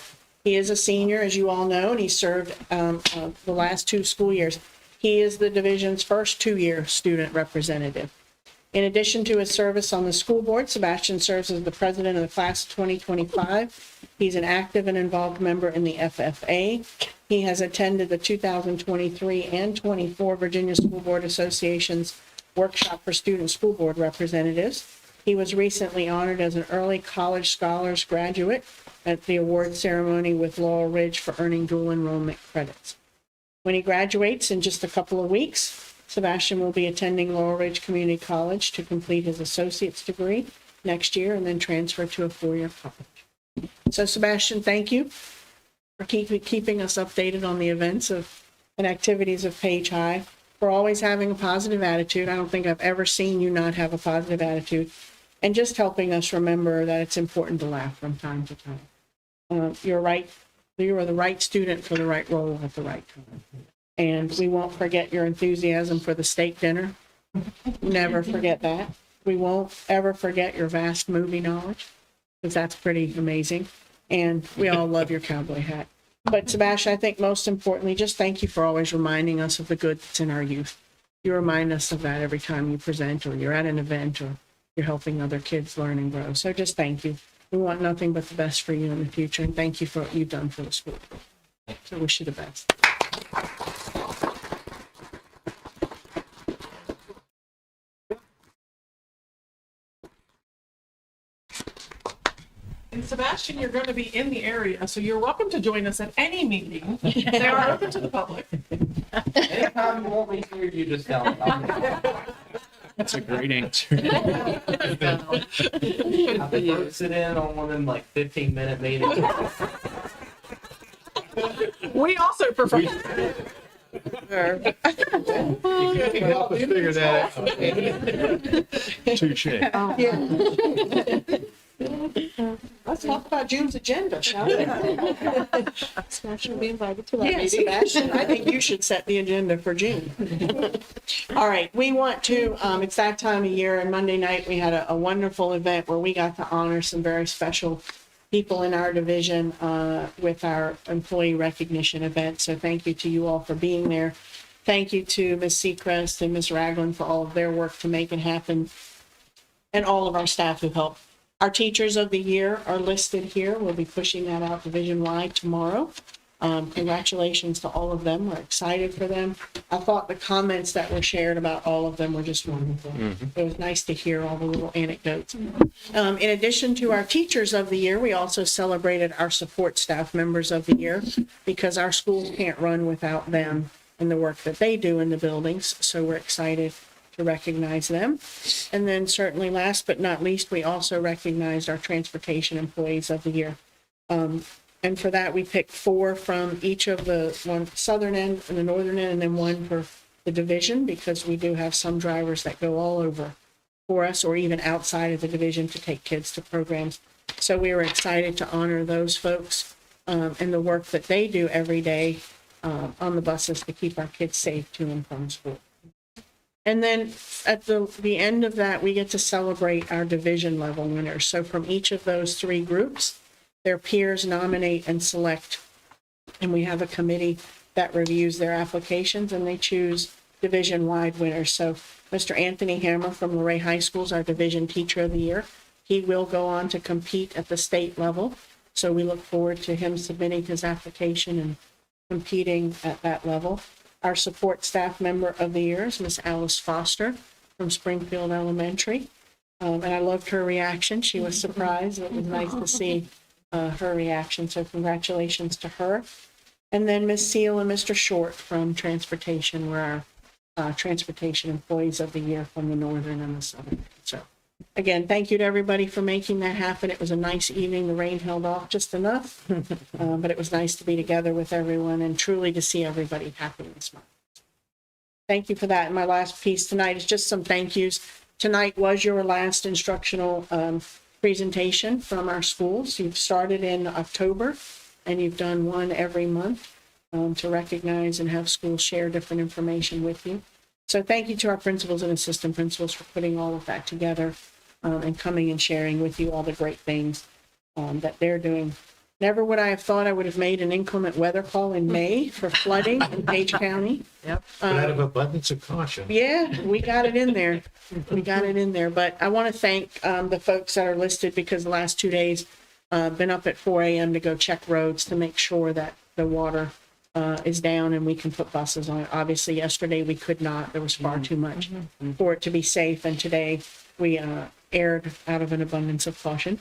[SPEAKER 2] he is a senior, as you all know, and he served the last 2 school years. He is the division's first 2-year student representative. In addition to his service on the school board, Sebastian serves as the president of the class of 2025. He's an active and involved member in the FFA. He has attended the 2023 and 24 Virginia School Board Association's workshop for student school board representatives. He was recently honored as an early college scholars graduate at the award ceremony with Laurel Ridge for earning dual enrollment credits. When he graduates in just a couple of weeks, Sebastian will be attending Laurel Ridge Community College to complete his associate's degree next year and then transfer to a 4-year college. So Sebastian, thank you for keeping us updated on the events of and activities of Page High, for always having a positive attitude. I don't think I've ever seen you not have a positive attitude, and just helping us remember that it's important to laugh from time to time. You're right. You are the right student for the right role at the right time. And we won't forget your enthusiasm for the steak dinner. Never forget that. We won't ever forget your vast movie knowledge, because that's pretty amazing. And we all love your cowboy hat. But Sebastian, I think most importantly, just thank you for always reminding us of the good that's in our youth. You remind us of that every time you present, or you're at an event, or you're helping other kids learn and grow. So just thank you. We want nothing but the best for you in the future, and thank you for what you've done for the school. So wish you the best.
[SPEAKER 1] And Sebastian, you're going to be in the area, so you're welcome to join us at any meeting. They are open to the public.
[SPEAKER 11] Anytime you want me here, you just tell me.
[SPEAKER 14] That's a great answer.
[SPEAKER 11] I prefer to sit in on one of them like 15-minute meetings.
[SPEAKER 1] We also prefer.
[SPEAKER 3] You can help us figure that out.
[SPEAKER 14] Touche.
[SPEAKER 2] Let's talk about June's agenda, shall we?
[SPEAKER 7] Sebastian will be invited to that
[SPEAKER 2] Yeah,
[SPEAKER 7] meeting.
[SPEAKER 2] Sebastian, I think you should set the agenda for June. All right, we want to, it's that time of year, and Monday night, we had a wonderful event where we got to honor some very special people in our division with our employee recognition event. So thank you to you all for being there. Thank you to Ms. Seacrest and Ms. Ragland for all of their work to make it happen, and all of our staff who helped. Our teachers of the year are listed here. We'll be pushing that out division-wide tomorrow. Congratulations to all of them. We're excited for them. I thought the comments that were shared about all of them were just wonderful. It was nice to hear all the little anecdotes. In addition to our teachers of the year, we also celebrated our support staff members of the year, because our schools can't run without them and the work that they do in the buildings. So we're excited to recognize them. And then certainly last but not least, we also recognized our transportation employees of the year. And for that, we picked 4 from each of the one southern end and the northern end, and then 1 for the division, because we do have some drivers that go all over for us, or even outside of the division, to take kids to programs. So we were excited to honor those folks and the work that they do every day on the buses to keep our kids safe to and from school. And then at the end of that, we get to celebrate our division level winners. So from each of those 3 groups, their peers nominate and select. And we have a committee that reviews their applications, and they choose division-wide winners. So Mr. Anthony Hammer from Luray High School is our division teacher of the year. He will go on to compete at the state level. So we look forward to him submitting his application and competing at that level. Our support staff member of the year is Miss Alice Foster from Springfield Elementary. And I loved her reaction. She was surprised. It was nice to see her reaction. So congratulations to her. And then Miss Seal and Mr. Short from Transportation were our transportation employees of the year from the northern and the southern. So again, thank you to everybody for making that happen. It was a nice evening. The rain held off just enough, but it was nice to be together with everyone and truly to see everybody happy and smile. Thank you for that. And my last piece tonight is just some thank yous. Tonight was your last instructional presentation from our schools. You've started in October, and you've done one every month to recognize and have schools share different information with you. So thank you to our principals and assistant principals for putting all of that together and coming and sharing with you all the great things that they're doing. Never would I have thought I would have made an inclement weather call in May for flooding in Page County.
[SPEAKER 5] Yep.
[SPEAKER 3] But out of abundance of caution.
[SPEAKER 2] Yeah, we got it in there. We got it in there. But I want to thank the folks that are listed, because the last 2 days been up at 4 a.m. to go check roads to make sure that the water is down and we can put buses on it. Obviously, yesterday we could not. There was far too much for it to be safe. And today we aired out of an abundance of caution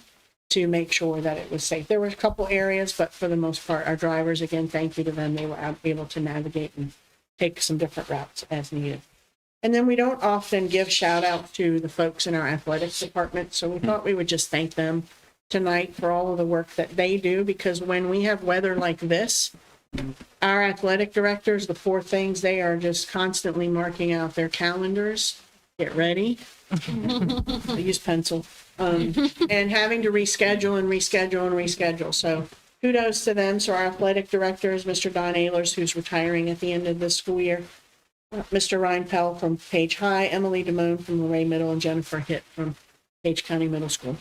[SPEAKER 2] to make sure that it was safe. There were a couple areas, but for the most part, our drivers, again, thank you to them. They were able to navigate and take some different routes as needed. And then we don't often give shout out to the folks in our athletics department. So we thought we would just thank them tonight for all of the work that they do, because when we have weather like this, our athletic directors, the 4 things, they are just constantly marking out their calendars. Get ready. I use pencil. And having to reschedule and reschedule and reschedule. So kudos to them. So our athletic director is Mr. Don Ehlers, who's retiring at the end of this school year. Mr. Ryan Pell from Page High, Emily Damone from Luray Middle, and Jennifer Hitt from Page County Middle School.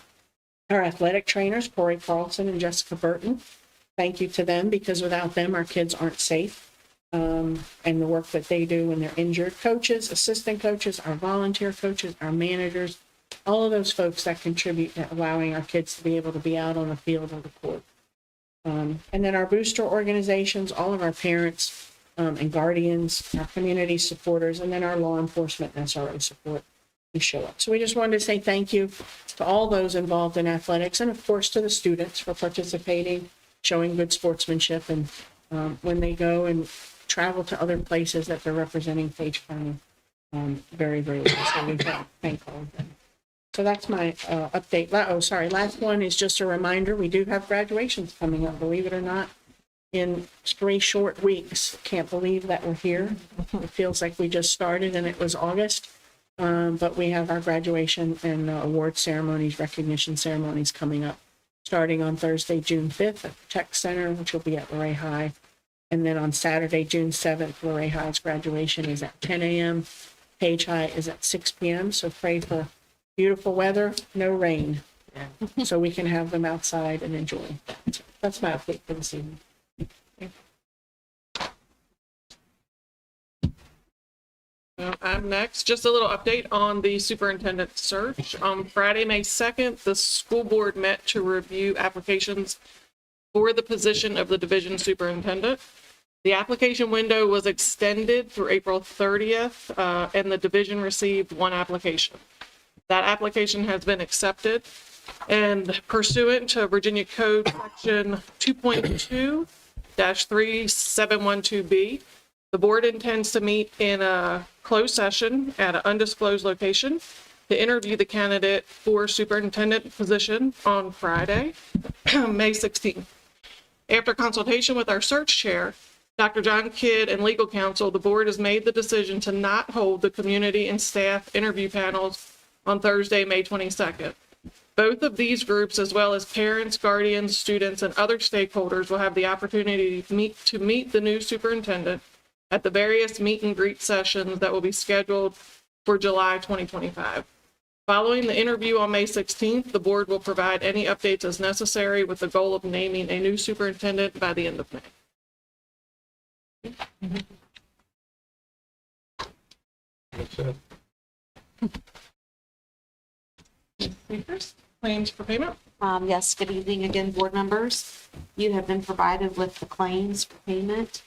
[SPEAKER 2] Our athletic trainers, Corey Carlson and Jessica Burton. Thank you to them, because without them, our kids aren't safe. And the work that they do when they're injured. Coaches, assistant coaches, our volunteer coaches, our managers, all of those folks that contribute to allowing our kids to be able to be out on the field or the court. And then our booster organizations, all of our parents and guardians, our community supporters, and then our law enforcement and SRO support who show up. So we just wanted to say thank you to all those involved in athletics, and of course to the students for participating, showing good sportsmanship, and when they go and travel to other places that they're representing Page County very, very well. So we thank all of them. So that's my update. Last one is just a reminder. We do have graduations coming up, believe it or not, in 3 short weeks. Can't believe that we're here. It feels like we just started and it was August. But we have our graduation and award ceremonies, recognition ceremonies coming up, starting on Thursday, June 5th at the Tech Center, which will be at Luray High. And then on Saturday, June 7th, Luray High's graduation is at 10 a.m. Page High is at 6 p.m. So pray for beautiful weather, no rain, so we can have them outside and enjoy that. So that's my update for this evening.
[SPEAKER 1] I'm next. Just a little update on the superintendent search. On Friday, May 2nd, the school board met to review applications for the position of the division superintendent. The application window was extended through April 30th, and the division received one application. That application has been accepted, and pursuant to Virginia Code Section 2.2-3712B, the board intends to meet in a closed session at an undisclosed location to interview the candidate for superintendent position on Friday, May 16th. After consultation with our search chair, Dr. John Kidd, and legal counsel, the board has made the decision to not hold the community and staff interview panels on Thursday, May 22nd. Both of these groups, as well as parents, guardians, students, and other stakeholders, will have the opportunity to meet the new superintendent at the various meet and greet sessions that will be scheduled for July 2025. Following the interview on May 16th, the board will provide any updates as necessary with the goal of naming a new superintendent by the end of May.
[SPEAKER 3] That's it.
[SPEAKER 1] Speakers, claims for payment.
[SPEAKER 13] Yes, good evening again, board members. You have been provided with the claims for payment,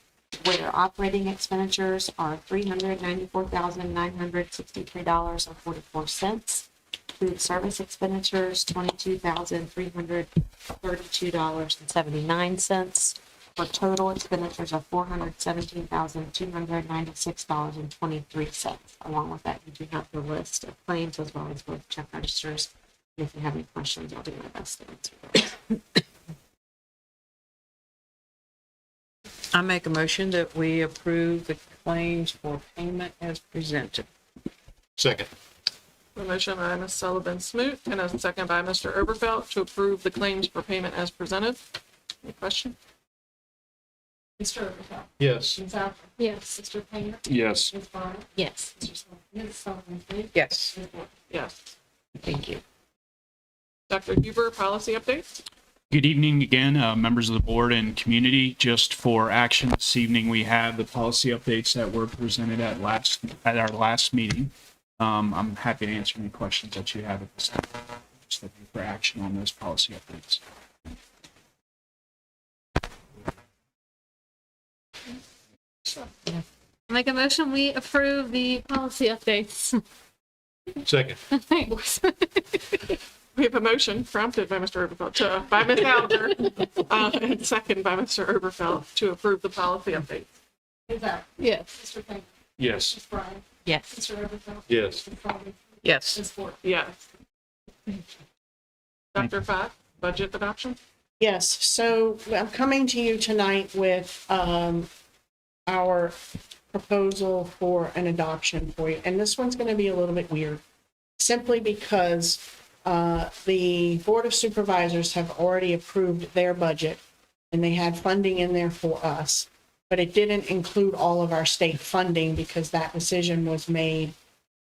[SPEAKER 13] where operating expenditures are $394,963.44. Food service expenditures, $22,332.79. For total expenditures of $417,296.23. Along with that, you do have the list of claims as well as both check registers. And if you have any questions, I'll do my best to answer those.
[SPEAKER 5] I make a motion that we approve the claims for payment as presented.
[SPEAKER 3] Second.
[SPEAKER 1] A motion by Ms. Sullivan Smoot and a second by Mr. Oberfeld to approve the claims for payment as presented. Any question? Mr. Oberfeld?
[SPEAKER 3] Yes.
[SPEAKER 1] Ms. Alford?
[SPEAKER 7] Yes.
[SPEAKER 1] Mr. Painter?
[SPEAKER 14] Yes.
[SPEAKER 1] Ms. Barner?
[SPEAKER 13] Yes,
[SPEAKER 1] Ms. Sullivan Smoot?
[SPEAKER 5] Yes.
[SPEAKER 1] Ms. Moore? Yes.
[SPEAKER 13] thank you.
[SPEAKER 1] Dr. Huber, policy updates?
[SPEAKER 14] Good evening again, members of the board and community. Just for action this evening, we have the policy updates that were presented at our last meeting. I'm happy to answer any questions that you have at this time. Just looking for action on those policy updates.
[SPEAKER 7] Make a motion, we approve the policy updates.
[SPEAKER 3] Second.
[SPEAKER 1] We have a motion prompted by Mr. Oberfeld, by Ms. Alger, and second by Mr. Oberfeld to approve the policy updates. Ms. Alger?
[SPEAKER 7] Yes.
[SPEAKER 1] Mr. Painter?
[SPEAKER 14] Yes.
[SPEAKER 1] Ms. Bryan?
[SPEAKER 13] Yes,
[SPEAKER 1] Mr. Oberfeld?
[SPEAKER 3] Yes.
[SPEAKER 1] Ms. Sullivan?
[SPEAKER 5] Yes.
[SPEAKER 1] Ms. Ford? Yes. Dr. Fox, budget adoption?
[SPEAKER 2] Yes, so I'm coming to you tonight with our proposal for an adoption for you. And this one's going to be a little bit weird, simply because the Board of Supervisors have already approved their budget, and they had funding in there for us, but it didn't include all of our state funding because that decision was made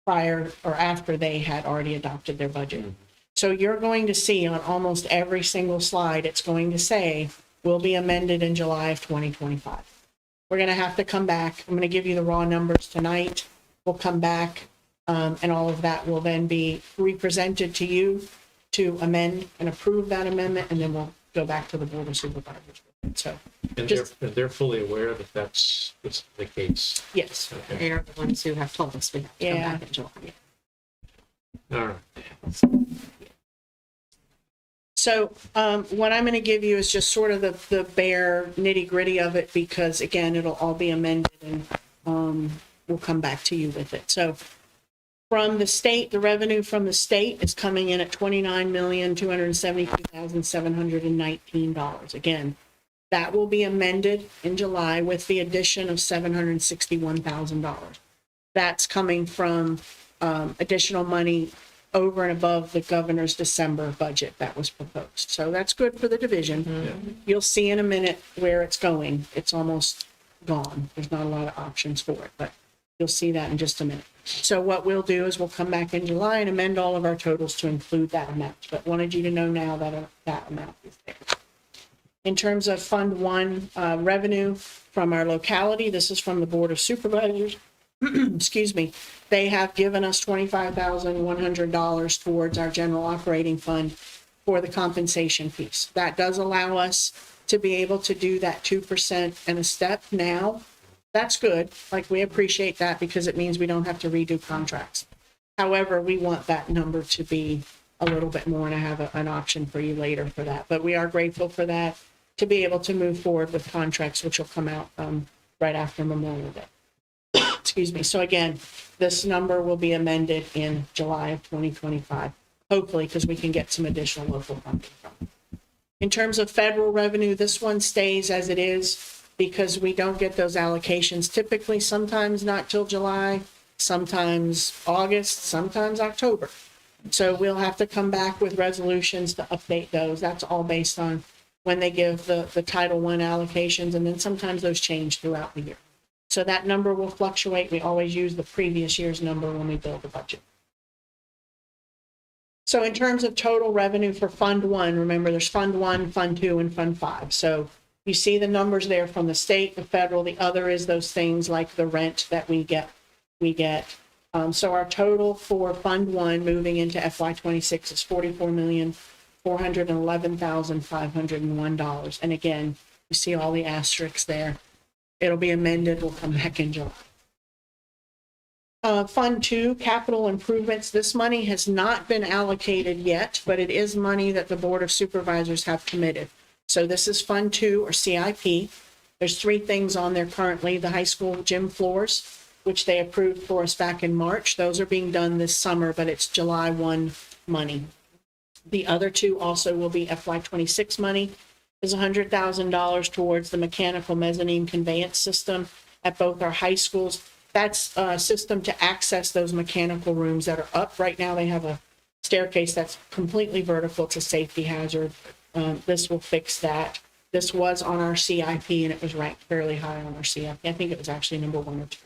[SPEAKER 2] prior or after they had already adopted their budget. So you're going to see on almost every single slide, it's going to say, will be amended in July of 2025. We're going to have to come back. I'm going to give you the raw numbers tonight. We'll come back, and all of that will then be represented to you to amend and approve that amendment, and then we'll go back to the Board of Supervisors. So,
[SPEAKER 3] And they're fully aware that that's the case.
[SPEAKER 2] yes.
[SPEAKER 3] Okay.
[SPEAKER 13] they are the ones who have told us we have to come
[SPEAKER 2] Yeah.
[SPEAKER 13] back in July.
[SPEAKER 3] All right.
[SPEAKER 2] So what I'm going to give you is just sort of the bare nitty gritty of it, because again, it'll all be amended and we'll come back to you with it. So from the state, the revenue from the state is coming in at $29,272,719. Again, that will be amended in July with the addition of $761,000. That's coming from additional money over and above the governor's December budget that was proposed. So that's good for the division. You'll see in a minute where it's going. It's almost gone. There's not a lot of options for it, but you'll see that in just a minute. So what we'll do is we'll come back in July and amend all of our totals to include that amount, but wanted you to know now that that amount is there. In terms of Fund 1 revenue from our locality, this is from the Board of Supervisors. Excuse me. They have given us $25,100 towards our general operating fund for the compensation piece. That does allow us to be able to do that 2% and a step now. That's good. Like, we appreciate that because it means we don't have to redo contracts. However, we want that number to be a little bit more, and I have an option for you later for that. But we are grateful for that, to be able to move forward with contracts, which will come out right after Memorial Day. Excuse me. So again, this number will be amended in July of 2025, hopefully, because we can get some additional local funding from it. In terms of federal revenue, this one stays as it is because we don't get those allocations typically, sometimes not till July, sometimes August, sometimes October. So we'll have to come back with resolutions to update those. That's all based on when they give the Title I allocations, and then sometimes those change throughout the year. So that number will fluctuate. We always use the previous year's number when we build the budget. So in terms of total revenue for Fund 1, remember there's Fund 1, Fund 2, and Fund 5. So you see the numbers there from the state, the federal. The other is those things like the rent that we get. So our total for Fund 1 moving into FY26 is $44,411,501. And again, you see all the asterisks there. It'll be amended. We'll come back in July. Fund 2, capital improvements. This money has not been allocated yet, but it is money that the Board of Supervisors have committed. So this is Fund 2 or CIP. There's 3 things on there currently. The high school gym floors, which they approved for us back in March. Those are being done this summer, but it's July 1 money. The other 2 also will be FY26 money. There's $100,000 towards the mechanical mezzanine conveyance system at both our high schools. That's a system to access those mechanical rooms that are up. Right now, they have a staircase that's completely vertical. It's a safety hazard. This will fix that. This was on our CIP, and it was ranked fairly high on our CIP. I think it was actually number 1 or 2.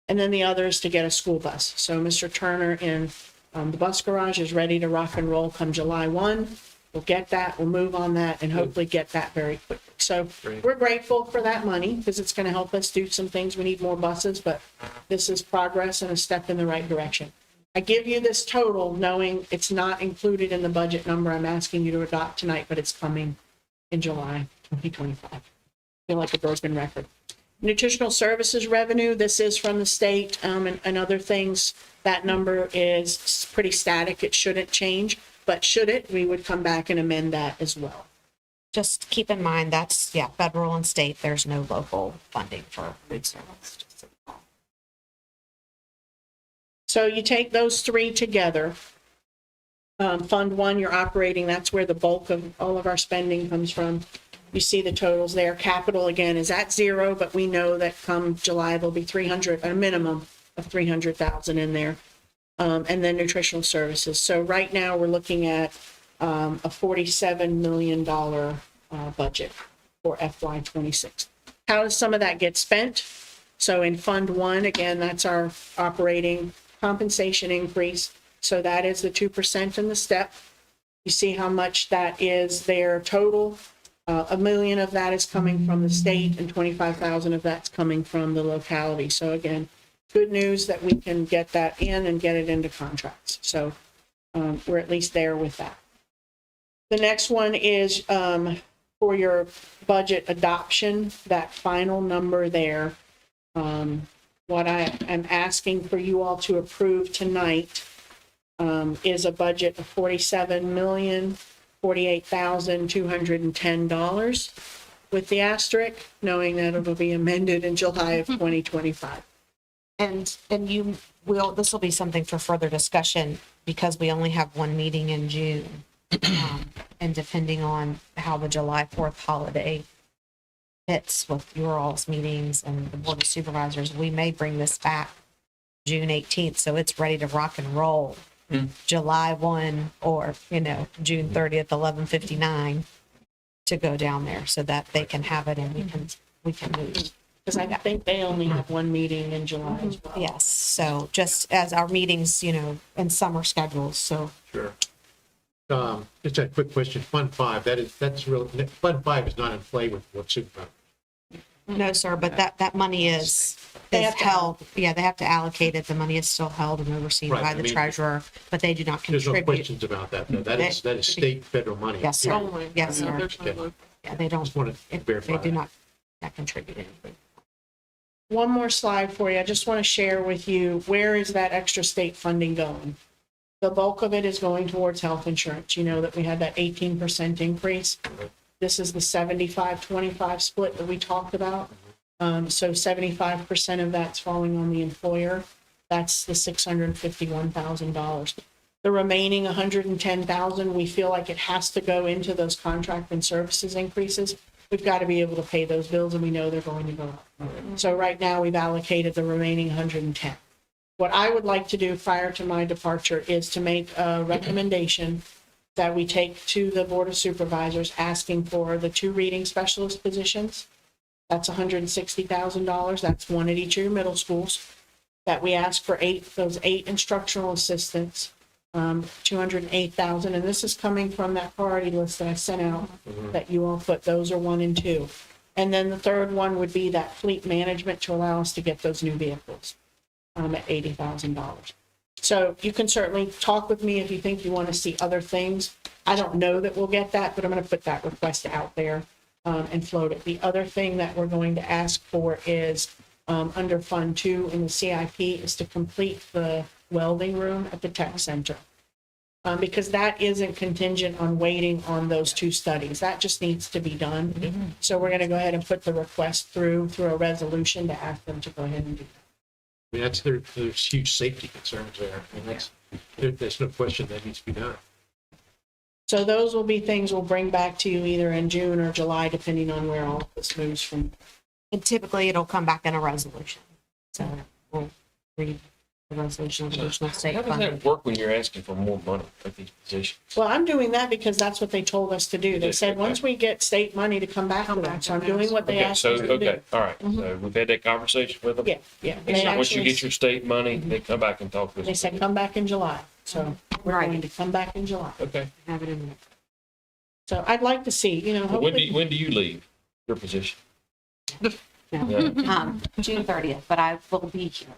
[SPEAKER 2] And then the other is to get a school bus. So Mr. Turner in the bus garage is ready to rock and roll come July 1. We'll get that, we'll move on that, and hopefully get that very quickly. So we're grateful for that money because it's going to help us do some things. We need more buses, but this is progress and a step in the right direction. I give you this total knowing it's not included in the budget number I'm asking you to adopt tonight, but it's coming in July 2025. I feel like a broken record. Nutritional services revenue, this is from the state and other things. That number is pretty static. It shouldn't change. But should it, we would come back and amend that as well.
[SPEAKER 13] Just keep in mind, that's, federal and state. There's no local funding for food service.
[SPEAKER 2] So you take those 3 together. Fund 1, you're operating, that's where the bulk of all of our spending comes from. You see the totals there. Capital, again, is at 0, but we know that come July, there'll be a minimum of 300,000 in there. And then nutritional services. So right now we're looking at a $47 million budget for FY26. How does some of that get spent? So in Fund 1, again, that's our operating compensation increase. So that is the 2% in the step. You see how much that is their total. $1 million of that is coming from the state and 25,000 of that's coming from the locality. So again, good news that we can get that in and get it into contracts. So we're at least there with that. The next one is for your budget adoption, that final number there. What I am asking for you all to approve tonight is a budget of $47,048,210 with the asterisk, knowing that it'll be amended in July of 2025.
[SPEAKER 13] And this will be something for further discussion because we only have 1 meeting in June. And depending on how the July 4th holiday fits with your all's meetings and the Board of Supervisors, we may bring this back June 18th, so it's ready to rock and roll. July 1 or, June 30th, 11:59 to go down there so that they can have it and we can move.
[SPEAKER 2] Because I think they only have one meeting in July as well.
[SPEAKER 13] Yes, so just as our meetings, in summer schedules, so.
[SPEAKER 3] Sure. Just a quick question. Fund 5, that's real, Fund 5 is not in play with Superintendent.
[SPEAKER 13] No, sir, but that money is
[SPEAKER 2] They have to
[SPEAKER 13] held, yeah, they have to allocate it. The money is still held and overseen
[SPEAKER 3] Right,
[SPEAKER 13] by
[SPEAKER 3] I
[SPEAKER 13] the
[SPEAKER 3] mean,
[SPEAKER 13] treasurer, but they do not
[SPEAKER 3] There's no
[SPEAKER 13] contribute.
[SPEAKER 3] questions about that, though. That is state, federal money.
[SPEAKER 13] Yes, sir.
[SPEAKER 1] Only.
[SPEAKER 13] Yes,
[SPEAKER 1] Yeah,
[SPEAKER 13] sir.
[SPEAKER 1] there's no local.
[SPEAKER 13] Yeah, they don't,
[SPEAKER 3] Just wanted to verify
[SPEAKER 13] they do
[SPEAKER 3] that.
[SPEAKER 13] not contribute anything.
[SPEAKER 2] One more slide for you. I just want to share with you, where is that extra state funding going? The bulk of it is going towards health insurance. You know that we had that 18% increase. This is the 75-25 split that we talked about. So 75% of that's falling on the employer. That's the $651,000. The remaining $110,000, we feel like it has to go into those contract and services increases. We've got to be able to pay those bills, and we know they're going to go up. So right now, we've allocated the remaining 110. What I would like to do prior to my departure is to make a recommendation that we take to the Board of Supervisors asking for the 2 reading specialist positions. That's $160,000. That's one at each of your middle schools. That we ask for those 8 instructional assistants, $208,000. And this is coming from that priority list that I sent out that you all put. Those are 1 and 2. And then the third one would be that fleet management to allow us to get those new vehicles at $80,000. So you can certainly talk with me if you think you want to see other things. I don't know that we'll get that, but I'm going to put that request out there and float it. The other thing that we're going to ask for is under Fund 2 in the CIP is to complete the welding room at the tech center. Because that isn't contingent on waiting on those 2 studies. That just needs to be done. So we're going to go ahead and put the request through a resolution to ask them to go ahead and do that.
[SPEAKER 3] I mean, there's huge safety concerns there. I mean, there's no question that needs to be done.
[SPEAKER 2] So those will be things we'll bring back to you either in June or July, depending on where all this moves from.
[SPEAKER 13] And typically, it'll come back in a resolution. So we'll read the resolution of additional state
[SPEAKER 10] How does
[SPEAKER 13] funding.
[SPEAKER 10] that work when you're asking for more money at these positions?
[SPEAKER 2] Well, I'm doing that because that's what they told us to do. They said, once we get state money to come back to that. So I'm doing what they
[SPEAKER 10] Okay,
[SPEAKER 2] asked
[SPEAKER 10] so,
[SPEAKER 2] us to do.
[SPEAKER 10] okay, all right. So we've had that conversation with them?
[SPEAKER 2] Yeah, yeah. They
[SPEAKER 10] Once you
[SPEAKER 2] actually-
[SPEAKER 10] get your state money, they come back and talk to us.
[SPEAKER 2] They said, come back in July. So we're
[SPEAKER 13] Right.
[SPEAKER 2] going to come back in July.
[SPEAKER 10] Okay.
[SPEAKER 13] Have it in there.
[SPEAKER 2] So I'd like to see,
[SPEAKER 10] Well,
[SPEAKER 2] hopefully.
[SPEAKER 10] when do you leave your position?
[SPEAKER 13] No.
[SPEAKER 10] Yeah.
[SPEAKER 13] June 30th, but I will be here.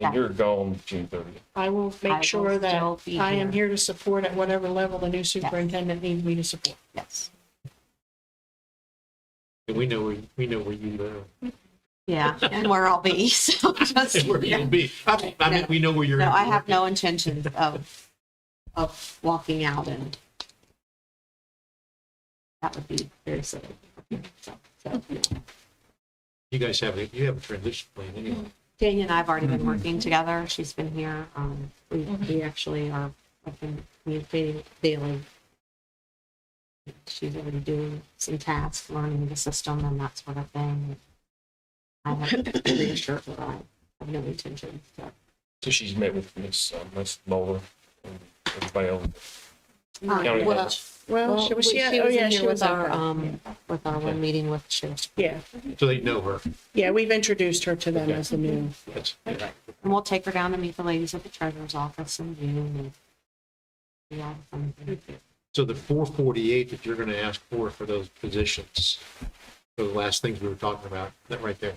[SPEAKER 10] And you're gone June 30th.
[SPEAKER 2] I will
[SPEAKER 13] I will
[SPEAKER 2] make sure that
[SPEAKER 13] still be
[SPEAKER 2] I am
[SPEAKER 13] here.
[SPEAKER 2] here to support at whatever level the new superintendent needs me to support.
[SPEAKER 13] Yes.
[SPEAKER 3] And we know where you live.
[SPEAKER 13] Yeah, and where I'll be, so just.
[SPEAKER 3] And where you'll be. I mean, we know where you're.
[SPEAKER 13] No, I have no intention of walking out, and that would be very silly. So,
[SPEAKER 3] You guys have a transition plan anyway.
[SPEAKER 13] Tanya and I have already been working together. She's been here. We actually have been communicating daily. She's already doing some tasks, learning the system and that sort of thing. I have reassured her I have no intention.
[SPEAKER 10] So she's met with Miss Moeller and everybody else. County
[SPEAKER 2] Well,
[SPEAKER 10] heads.
[SPEAKER 2] she was
[SPEAKER 13] in
[SPEAKER 2] here
[SPEAKER 13] here with
[SPEAKER 2] out
[SPEAKER 13] our,
[SPEAKER 2] there.
[SPEAKER 13] with our one meeting with Sheriff.
[SPEAKER 2] Yeah,
[SPEAKER 3] So they know her.
[SPEAKER 2] yeah, we've introduced her to them
[SPEAKER 3] Okay.
[SPEAKER 2] as the new.
[SPEAKER 3] That's,
[SPEAKER 13] And we'll take her down to meet the ladies at the treasurer's office in June. And yeah,
[SPEAKER 3] so the 448 that you're going to ask for those positions, for the last things we were talking about, that right there,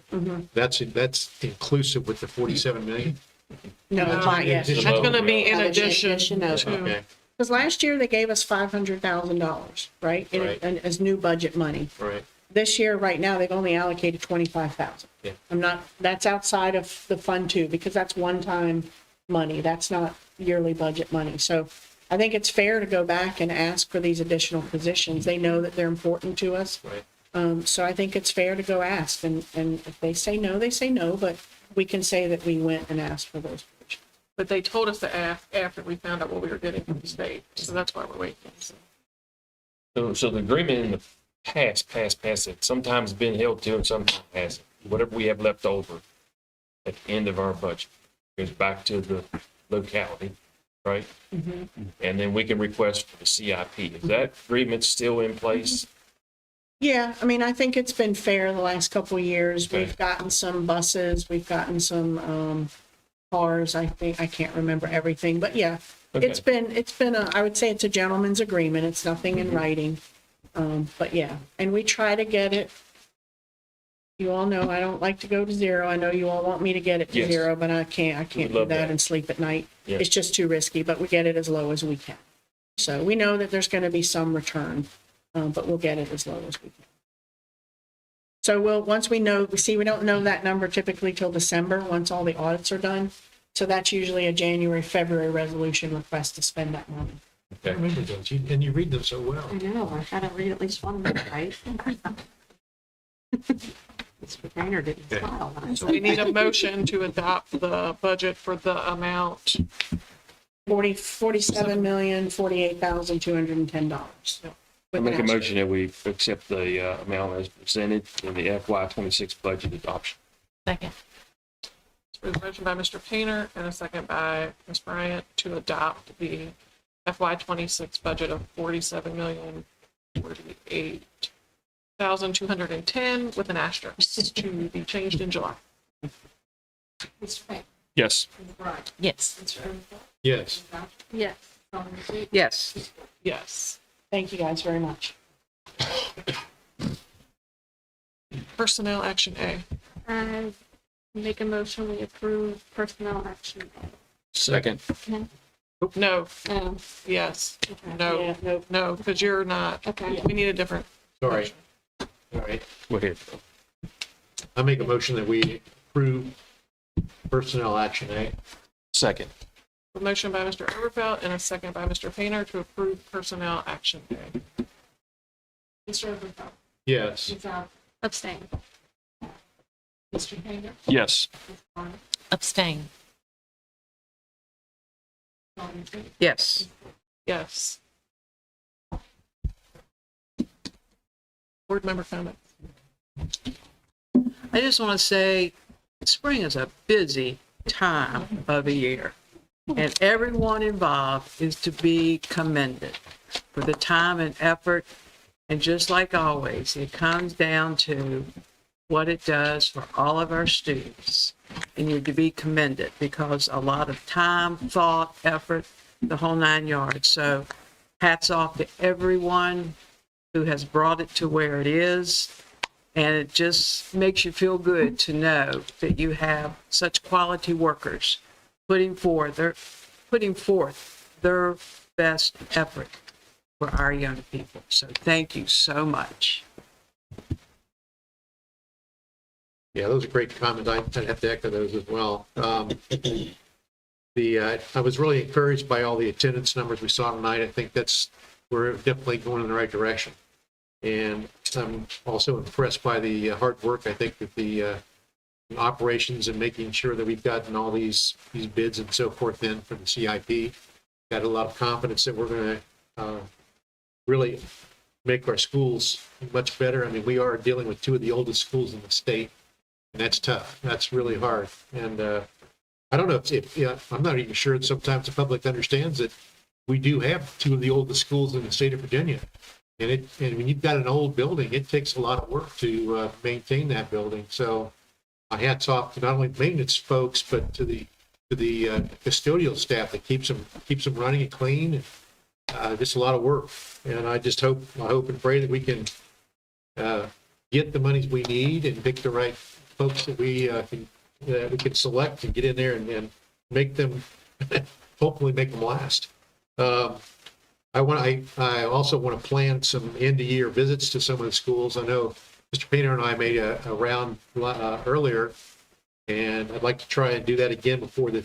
[SPEAKER 3] that's inclusive with the 47 million?
[SPEAKER 2] No, not yet.
[SPEAKER 3] Just
[SPEAKER 1] That's going to be in
[SPEAKER 13] An
[SPEAKER 1] addition
[SPEAKER 13] addition of-
[SPEAKER 1] to.
[SPEAKER 3] Okay,
[SPEAKER 2] Because last year they gave us $500,000, right?
[SPEAKER 3] Right.
[SPEAKER 2] As new budget money.
[SPEAKER 3] right.
[SPEAKER 2] This year, right now, they've only allocated $25,000.
[SPEAKER 3] Yeah.
[SPEAKER 2] That's outside of the Fund 2 because that's one-time money. That's not yearly budget money. So I think it's fair to go back and ask for these additional positions. They know that they're important to us.
[SPEAKER 3] Right.
[SPEAKER 2] So I think it's fair to go ask. And if they say no, they say no, but we can say that we went and asked for those positions.
[SPEAKER 1] But they told us to ask after we found out what we were getting from the state. So that's why we're waiting.
[SPEAKER 10] So the agreement in the past, it sometimes been held to and sometimes hasn't. Whatever we have left over at the end of our budget, goes back to the locality, right?
[SPEAKER 2] Mm-hmm.
[SPEAKER 10] And then we can request for the CIP. Is that agreement still in place?
[SPEAKER 2] Yeah, I mean, I think it's been fair the last couple of years.
[SPEAKER 10] Okay.
[SPEAKER 2] We've gotten some buses, we've gotten some cars, I think, I can't remember everything, but yeah.
[SPEAKER 10] Okay.
[SPEAKER 2] It's been I would say it's a gentleman's agreement. It's nothing in writing. But yeah, and we try to get it. You all know I don't like to go to zero. I know you all want me to get it to
[SPEAKER 10] Yes.
[SPEAKER 2] zero, but I can't do
[SPEAKER 10] love
[SPEAKER 2] that
[SPEAKER 10] that.
[SPEAKER 2] and sleep at night.
[SPEAKER 10] Yeah.
[SPEAKER 2] It's just too risky, but we get it as low as we can. So we know that there's going to be some return, but we'll get it as low as we can. So once we don't know that number typically till December, once all the audits are done. So that's usually a January, February resolution request to spend that money.
[SPEAKER 3] I remember those, and you read them so well.
[SPEAKER 13] I know, I gotta read at least one minute, right? Mr. Painter didn't smile when I
[SPEAKER 1] So
[SPEAKER 13] said
[SPEAKER 1] we need
[SPEAKER 13] that.
[SPEAKER 1] a motion to adopt the budget for the amount.
[SPEAKER 2] $47,048,210.
[SPEAKER 10] I make a motion that we accept the amount as presented in the FY '26 budget adoption.
[SPEAKER 15] Second.
[SPEAKER 1] There's a motion by Mr. Painter and a second by Ms. Bryant to adopt the FY '26 budget of $47,048,210 with an asterisk to be changed in July.
[SPEAKER 2] Mr. Payne.
[SPEAKER 14] Yes.
[SPEAKER 2] Ms. Bryant.
[SPEAKER 15] Yes.
[SPEAKER 2] Mr. Overflow.
[SPEAKER 3] Yes.
[SPEAKER 7] Yes.
[SPEAKER 5] Yes.
[SPEAKER 1] Yes.
[SPEAKER 2] Thank you guys very much.
[SPEAKER 1] Personnel action A.
[SPEAKER 7] I make a motion, we approve personnel action.
[SPEAKER 14] Second.
[SPEAKER 1] No,
[SPEAKER 7] Oh,
[SPEAKER 1] yes,
[SPEAKER 2] Yeah,
[SPEAKER 1] no,
[SPEAKER 2] no.
[SPEAKER 1] no, because you're not.
[SPEAKER 7] okay.
[SPEAKER 1] We need a different.
[SPEAKER 3] Sorry. All right.
[SPEAKER 10] Go ahead.
[SPEAKER 3] I make a motion that we approve personnel action A.
[SPEAKER 10] Second.
[SPEAKER 1] A motion by Mr. Overfelt and a second by Mr. Painter to approve personnel action A.
[SPEAKER 2] Mr. Overflow.
[SPEAKER 3] Yes.
[SPEAKER 2] Ms. Allen.
[SPEAKER 7] Abstain.
[SPEAKER 2] Mr. Painter.
[SPEAKER 14] Yes.
[SPEAKER 2] Ms. Bryant.
[SPEAKER 15] Abstain.
[SPEAKER 5] Yes.
[SPEAKER 1] Yes. Board member comments.
[SPEAKER 5] I just want to say, spring is a busy time of the year, and everyone involved is to be commended for the time and effort. And just like always, it comes down to what it does for all of our students. And you're to be commended because a lot of time, thought, effort, the whole 9 yards. So hats off to everyone who has brought it to where it is. And it just makes you feel good to know that you have such quality workers putting forth their best effort for our young people. So thank you so much.
[SPEAKER 3] Yeah, those are great comments. I'd have to echo those as well. I was really encouraged by all the attendance numbers we saw tonight. I think we're definitely going in the right direction. And I'm also impressed by the hard work, I think, with the operations and making sure that we've gotten all these bids and so forth in for the CIP. Got a lot of confidence that we're going to really make our schools much better. I mean, we are dealing with two of the oldest schools in the state, and that's tough. That's really hard. And I don't know if I'm not even sure that sometimes the public understands that we do have two of the oldest schools in the state of Virginia. And when you've got an old building, it takes a lot of work to maintain that building. So my hats off to not only maintenance folks, but to the custodial staff that keeps them running and clean. Just a lot of work. And I hope and pray that we can get the monies we need and pick the right folks that we can select and get in there and make them, hopefully make them last. I also want to plan some end-of-year visits to some of the schools. I know Mr. Painter and I made a round earlier, and I'd like to try and do that again before the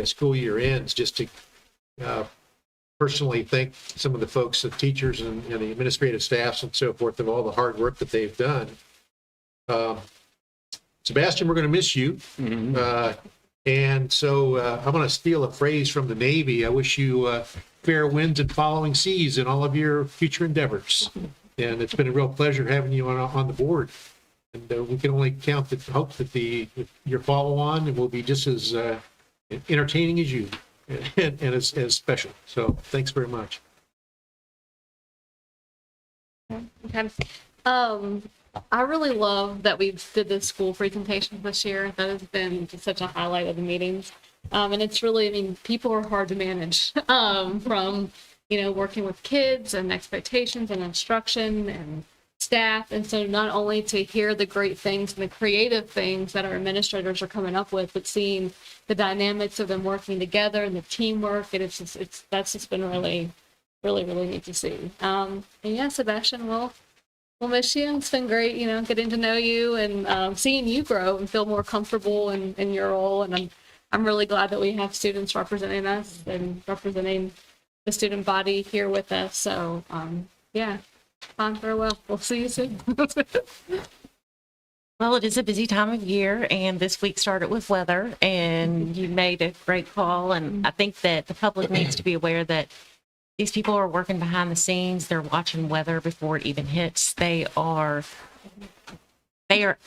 [SPEAKER 3] school year ends, just to personally thank some of the folks, the teachers and the administrative staffs and so forth, of all the hard work that they've done. Sebastian, we're going to miss you. And so I'm going to steal a phrase from the Navy. I wish you fair winds and following seas in all of your future endeavors. And it's been a real pleasure having you on the board. And we can only hope that your follow on will be just as
[SPEAKER 16] entertaining as you, and as special. So thanks very much.
[SPEAKER 7] Okay. I really love that we did this school presentation this year. That has been just such a highlight of the meetings. And it's really, I mean, people are hard to manage, from, working with kids and expectations and instruction and staff. And so not only to hear the great things and the creative things that our administrators are coming up with, but seeing the dynamics of them working together and the teamwork. And that's just been really, really, really neat to see. And yeah, Sebastian, we'll miss you. It's been great, getting to know you and seeing you grow and feel more comfortable in your role. And I'm really glad that we have students representing us and representing the student body here with us. So yeah, fond farewell. We'll see you soon.
[SPEAKER 13] Well, it is a busy time of year, and this week started with weather, and you made a great call. And I think that the public needs to be aware that these people are working behind the scenes. They're watching weather before it even hits. They are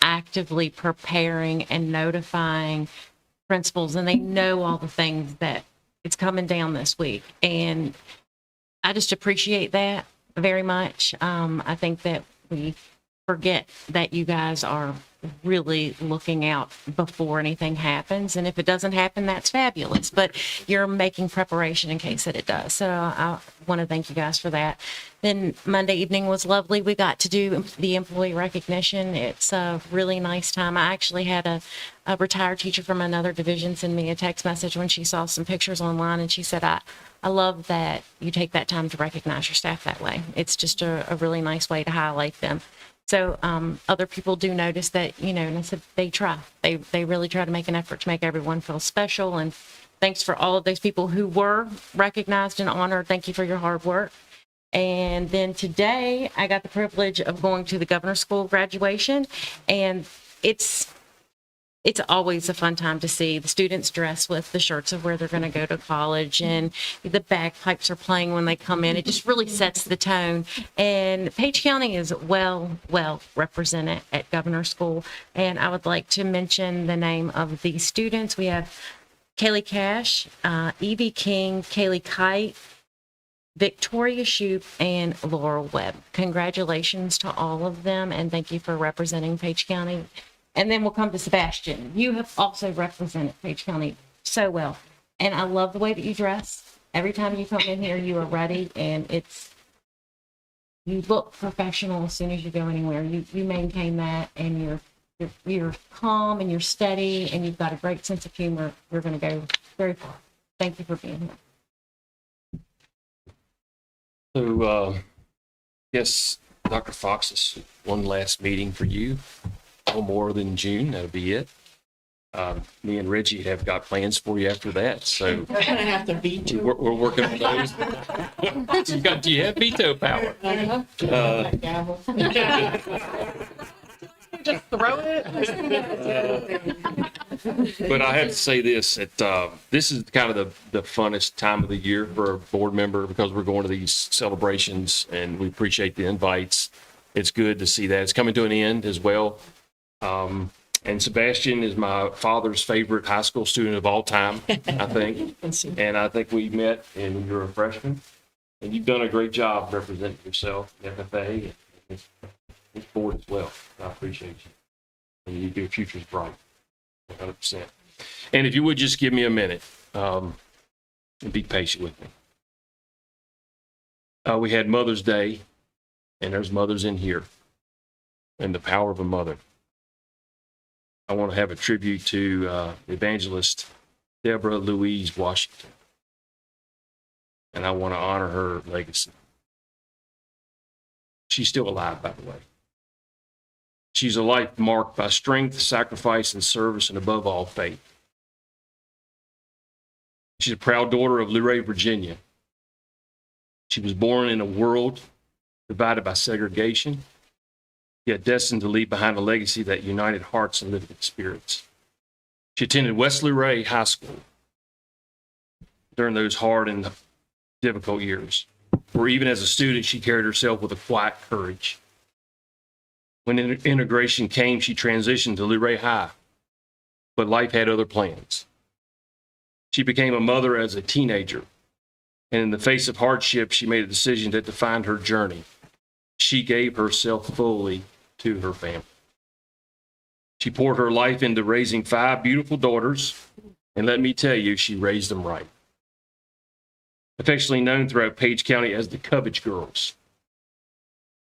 [SPEAKER 13] actively preparing and notifying principals, and they know all the things that it's coming down this week. And I just appreciate that very much. I think that we forget that you guys are really looking out before anything happens. And if it doesn't happen, that's fabulous. But you're making preparation in case that it does. So I want to thank you guys for that. Then Monday evening was lovely. We got to do the employee recognition. It's a really nice time. I actually had a retired teacher from another division send me a text message when she saw some pictures online, and she said, I love that you take that time to recognize your staff that way. It's just a really nice way to highlight them. So other people do notice that, and I said they try. They really try to make an effort to make everyone feel special. And thanks for all of those people who were recognized and honored. Thank you for your hard work. And then today I got the privilege of going to the governor's school graduation, and it's always a fun time to see the students dress with the shirts of where they're going to go to college, and the bagpipes are playing when they come in. It just really sets the tone. And Page County is well represented at Governor's School. And I would like to mention the name of the students. We have Kaylee Cash, Evie King, Kaylee Kite, Victoria Shoup, and Laurel Webb. Congratulations to all of them, and thank you for representing Page County. And then we'll come to Sebastian. You have also represented Page County so well. And I love the way that you dress. Every time you come in here, you are ready, and you look professional as soon as you go anywhere. You maintain that, and you're calm and you're steady, and you've got a great sense of humor. You're going to go very far. Thank you for being here.
[SPEAKER 10] So, yes, Dr. Fox's one last meeting for you. No more than June. That'll be it. Me and Reggie have got plans for you after that. So
[SPEAKER 2] I'm gonna have to beat you.
[SPEAKER 10] we're working on those. Do you have veto power?
[SPEAKER 1] Just throw it.
[SPEAKER 10] But I have to say this, that this is kind of the funnest time of the year for a board member, because we're going to these celebrations and we appreciate the invites. It's good to see that. It's coming to an end as well. And Sebastian is my father's favorite high school student of all time, I think. And I think we met and you're a freshman. And you've done a great job representing yourself, FFA, and this board as well. I appreciate you. And your future's bright, 100%. And if you would just give me a minute and be patient with me. We had Mother's Day, and there's mothers in here, and the power of a mother. I want to have a tribute to evangelist Deborah Louise Washington, and I want to honor her legacy. She's still alive, by the way. She's a life marked by strength, sacrifice, and service, and above all, faith. She's a proud daughter of Luray, Virginia. She was born in a world divided by segregation, yet destined to leave behind a legacy that united hearts and lifted spirits. She attended West Luray High School during those hard and difficult years, where even as a student, she carried herself with a quiet courage. When integration came, she transitioned to Luray High, but life had other plans. She became a mother as a teenager, and in the face of hardship, she made a decision that defined her journey. She gave herself fully to her family. She poured her life into raising 5 beautiful daughters, and let me tell you, she raised them right. Affectionately known throughout Page County as the Cubbage Girls.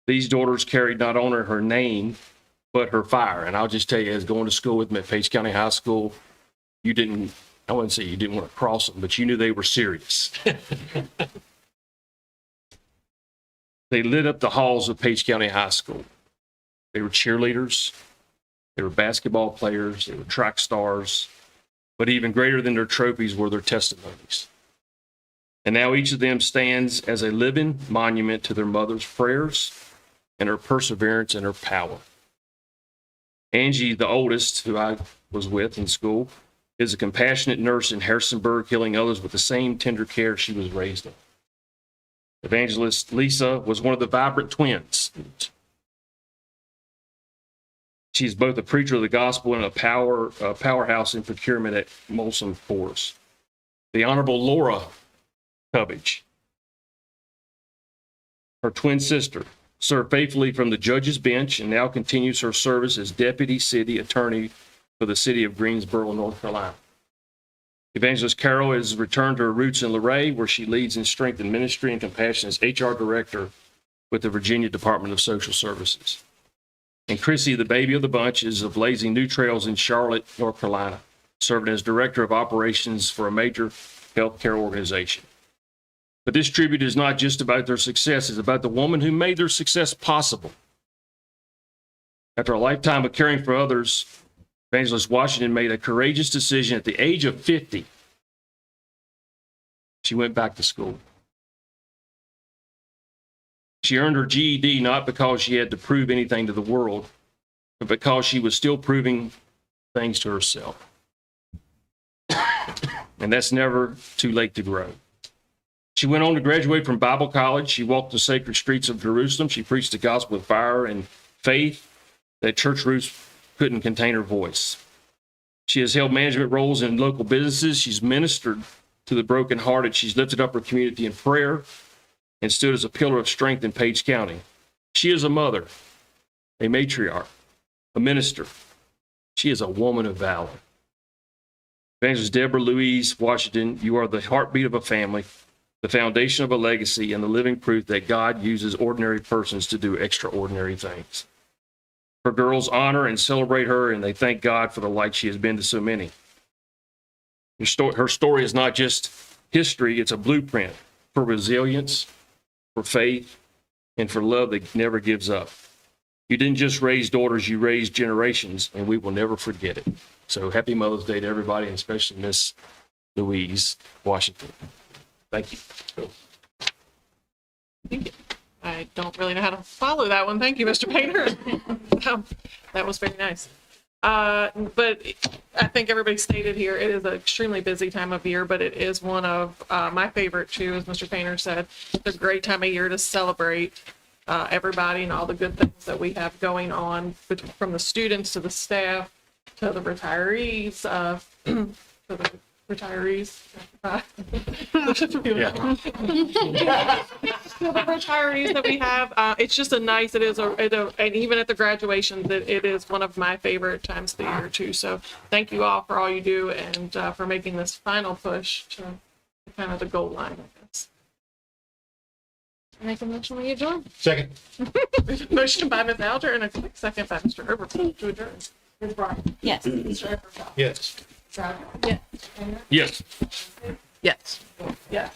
[SPEAKER 10] These daughters carried not only her name, but her fire. And I'll just tell you, as going to school with them at Page County High School, I wouldn't say you didn't want to cross them, but you knew they were serious. They lit up the halls of Page County High School. They were cheerleaders, they were basketball players, they were track stars, but even greater than their trophies were their testimonies. And now each of them stands as a living monument to their mother's prayers and her perseverance and her power. Angie, the oldest, who I was with in school, is a compassionate nurse in Harrisonburg, healing others with the same tender care she was raised in. Evangelist Lisa was one of the vibrant twins. She's both a preacher of the gospel and a powerhouse in procurement at Molson Coors. The Honorable Laura Cubbage, her twin sister, served faithfully from the judge's bench and now continues her service as deputy city attorney for the city of Greensboro, North Carolina. Evangelist Carol has returned to her roots in Luray, where she leads in strength and ministry and compassion as HR director with the Virginia Department of Social Services. And Chrissy, the baby of the bunch, is of Blazing New Trails in Charlotte, North Carolina, serving as director of operations for a major healthcare organization. But this tribute is not just about their success, it's about the woman who made their success possible. After a lifetime of caring for others, Evangelist Washington made a courageous decision at the age of 50. She went back to school. She earned her GED not because she had to prove anything to the world, but because she was still proving things to herself. And that's never too late to grow. She went on to graduate from Bible college. She walked the sacred streets of Jerusalem. She preached the gospel with fire and faith that church roots couldn't contain her voice. She has held management roles in local businesses. She's ministered to the brokenhearted. She's lifted up her community in prayer and stood as a pillar of strength in Page County. She is a mother, a matriarch, a minister. She is a woman of valor. Evangelist Deborah Louise Washington, you are the heartbeat of a family, the foundation of a legacy, and the living proof that God uses ordinary persons to do extraordinary things. Her girls honor and celebrate her, and they thank God for the light she has been to so many. Her story is not just history, it's a blueprint for resilience, for faith, and for love that never gives up. You didn't just raise daughters, you raised generations, and we will never forget it. So happy Mother's Day to everybody, and especially Miss Louise Washington. Thank you.
[SPEAKER 1] Thank you. I don't really know how to follow that one. Thank you, Mr. Painter. That was very nice. But I think everybody stated here, it is an extremely busy time of year, but it is one of my favorite too, as Mr. Painter said. It's a great time of year to celebrate everybody and all the good things that we have going on, from the students to the staff to the retirees, to the retirees. The retirees that we have. It's just a nice, and even at the graduations, it is one of my favorite times of the year too. So thank you all for all you do, and for making this final push to kind of the goal line, I guess.
[SPEAKER 7] Make a motion when you adjourn.
[SPEAKER 3] Second.
[SPEAKER 1] Motion by Ms. Alger and a quick second by Mr. Overton to adjourn. Ms. Bryant?
[SPEAKER 15] Yes.
[SPEAKER 1] Mr. Evershaw?
[SPEAKER 3] Yes.
[SPEAKER 1] Yeah.
[SPEAKER 10] Yes.
[SPEAKER 5] Yes.
[SPEAKER 1] Yes.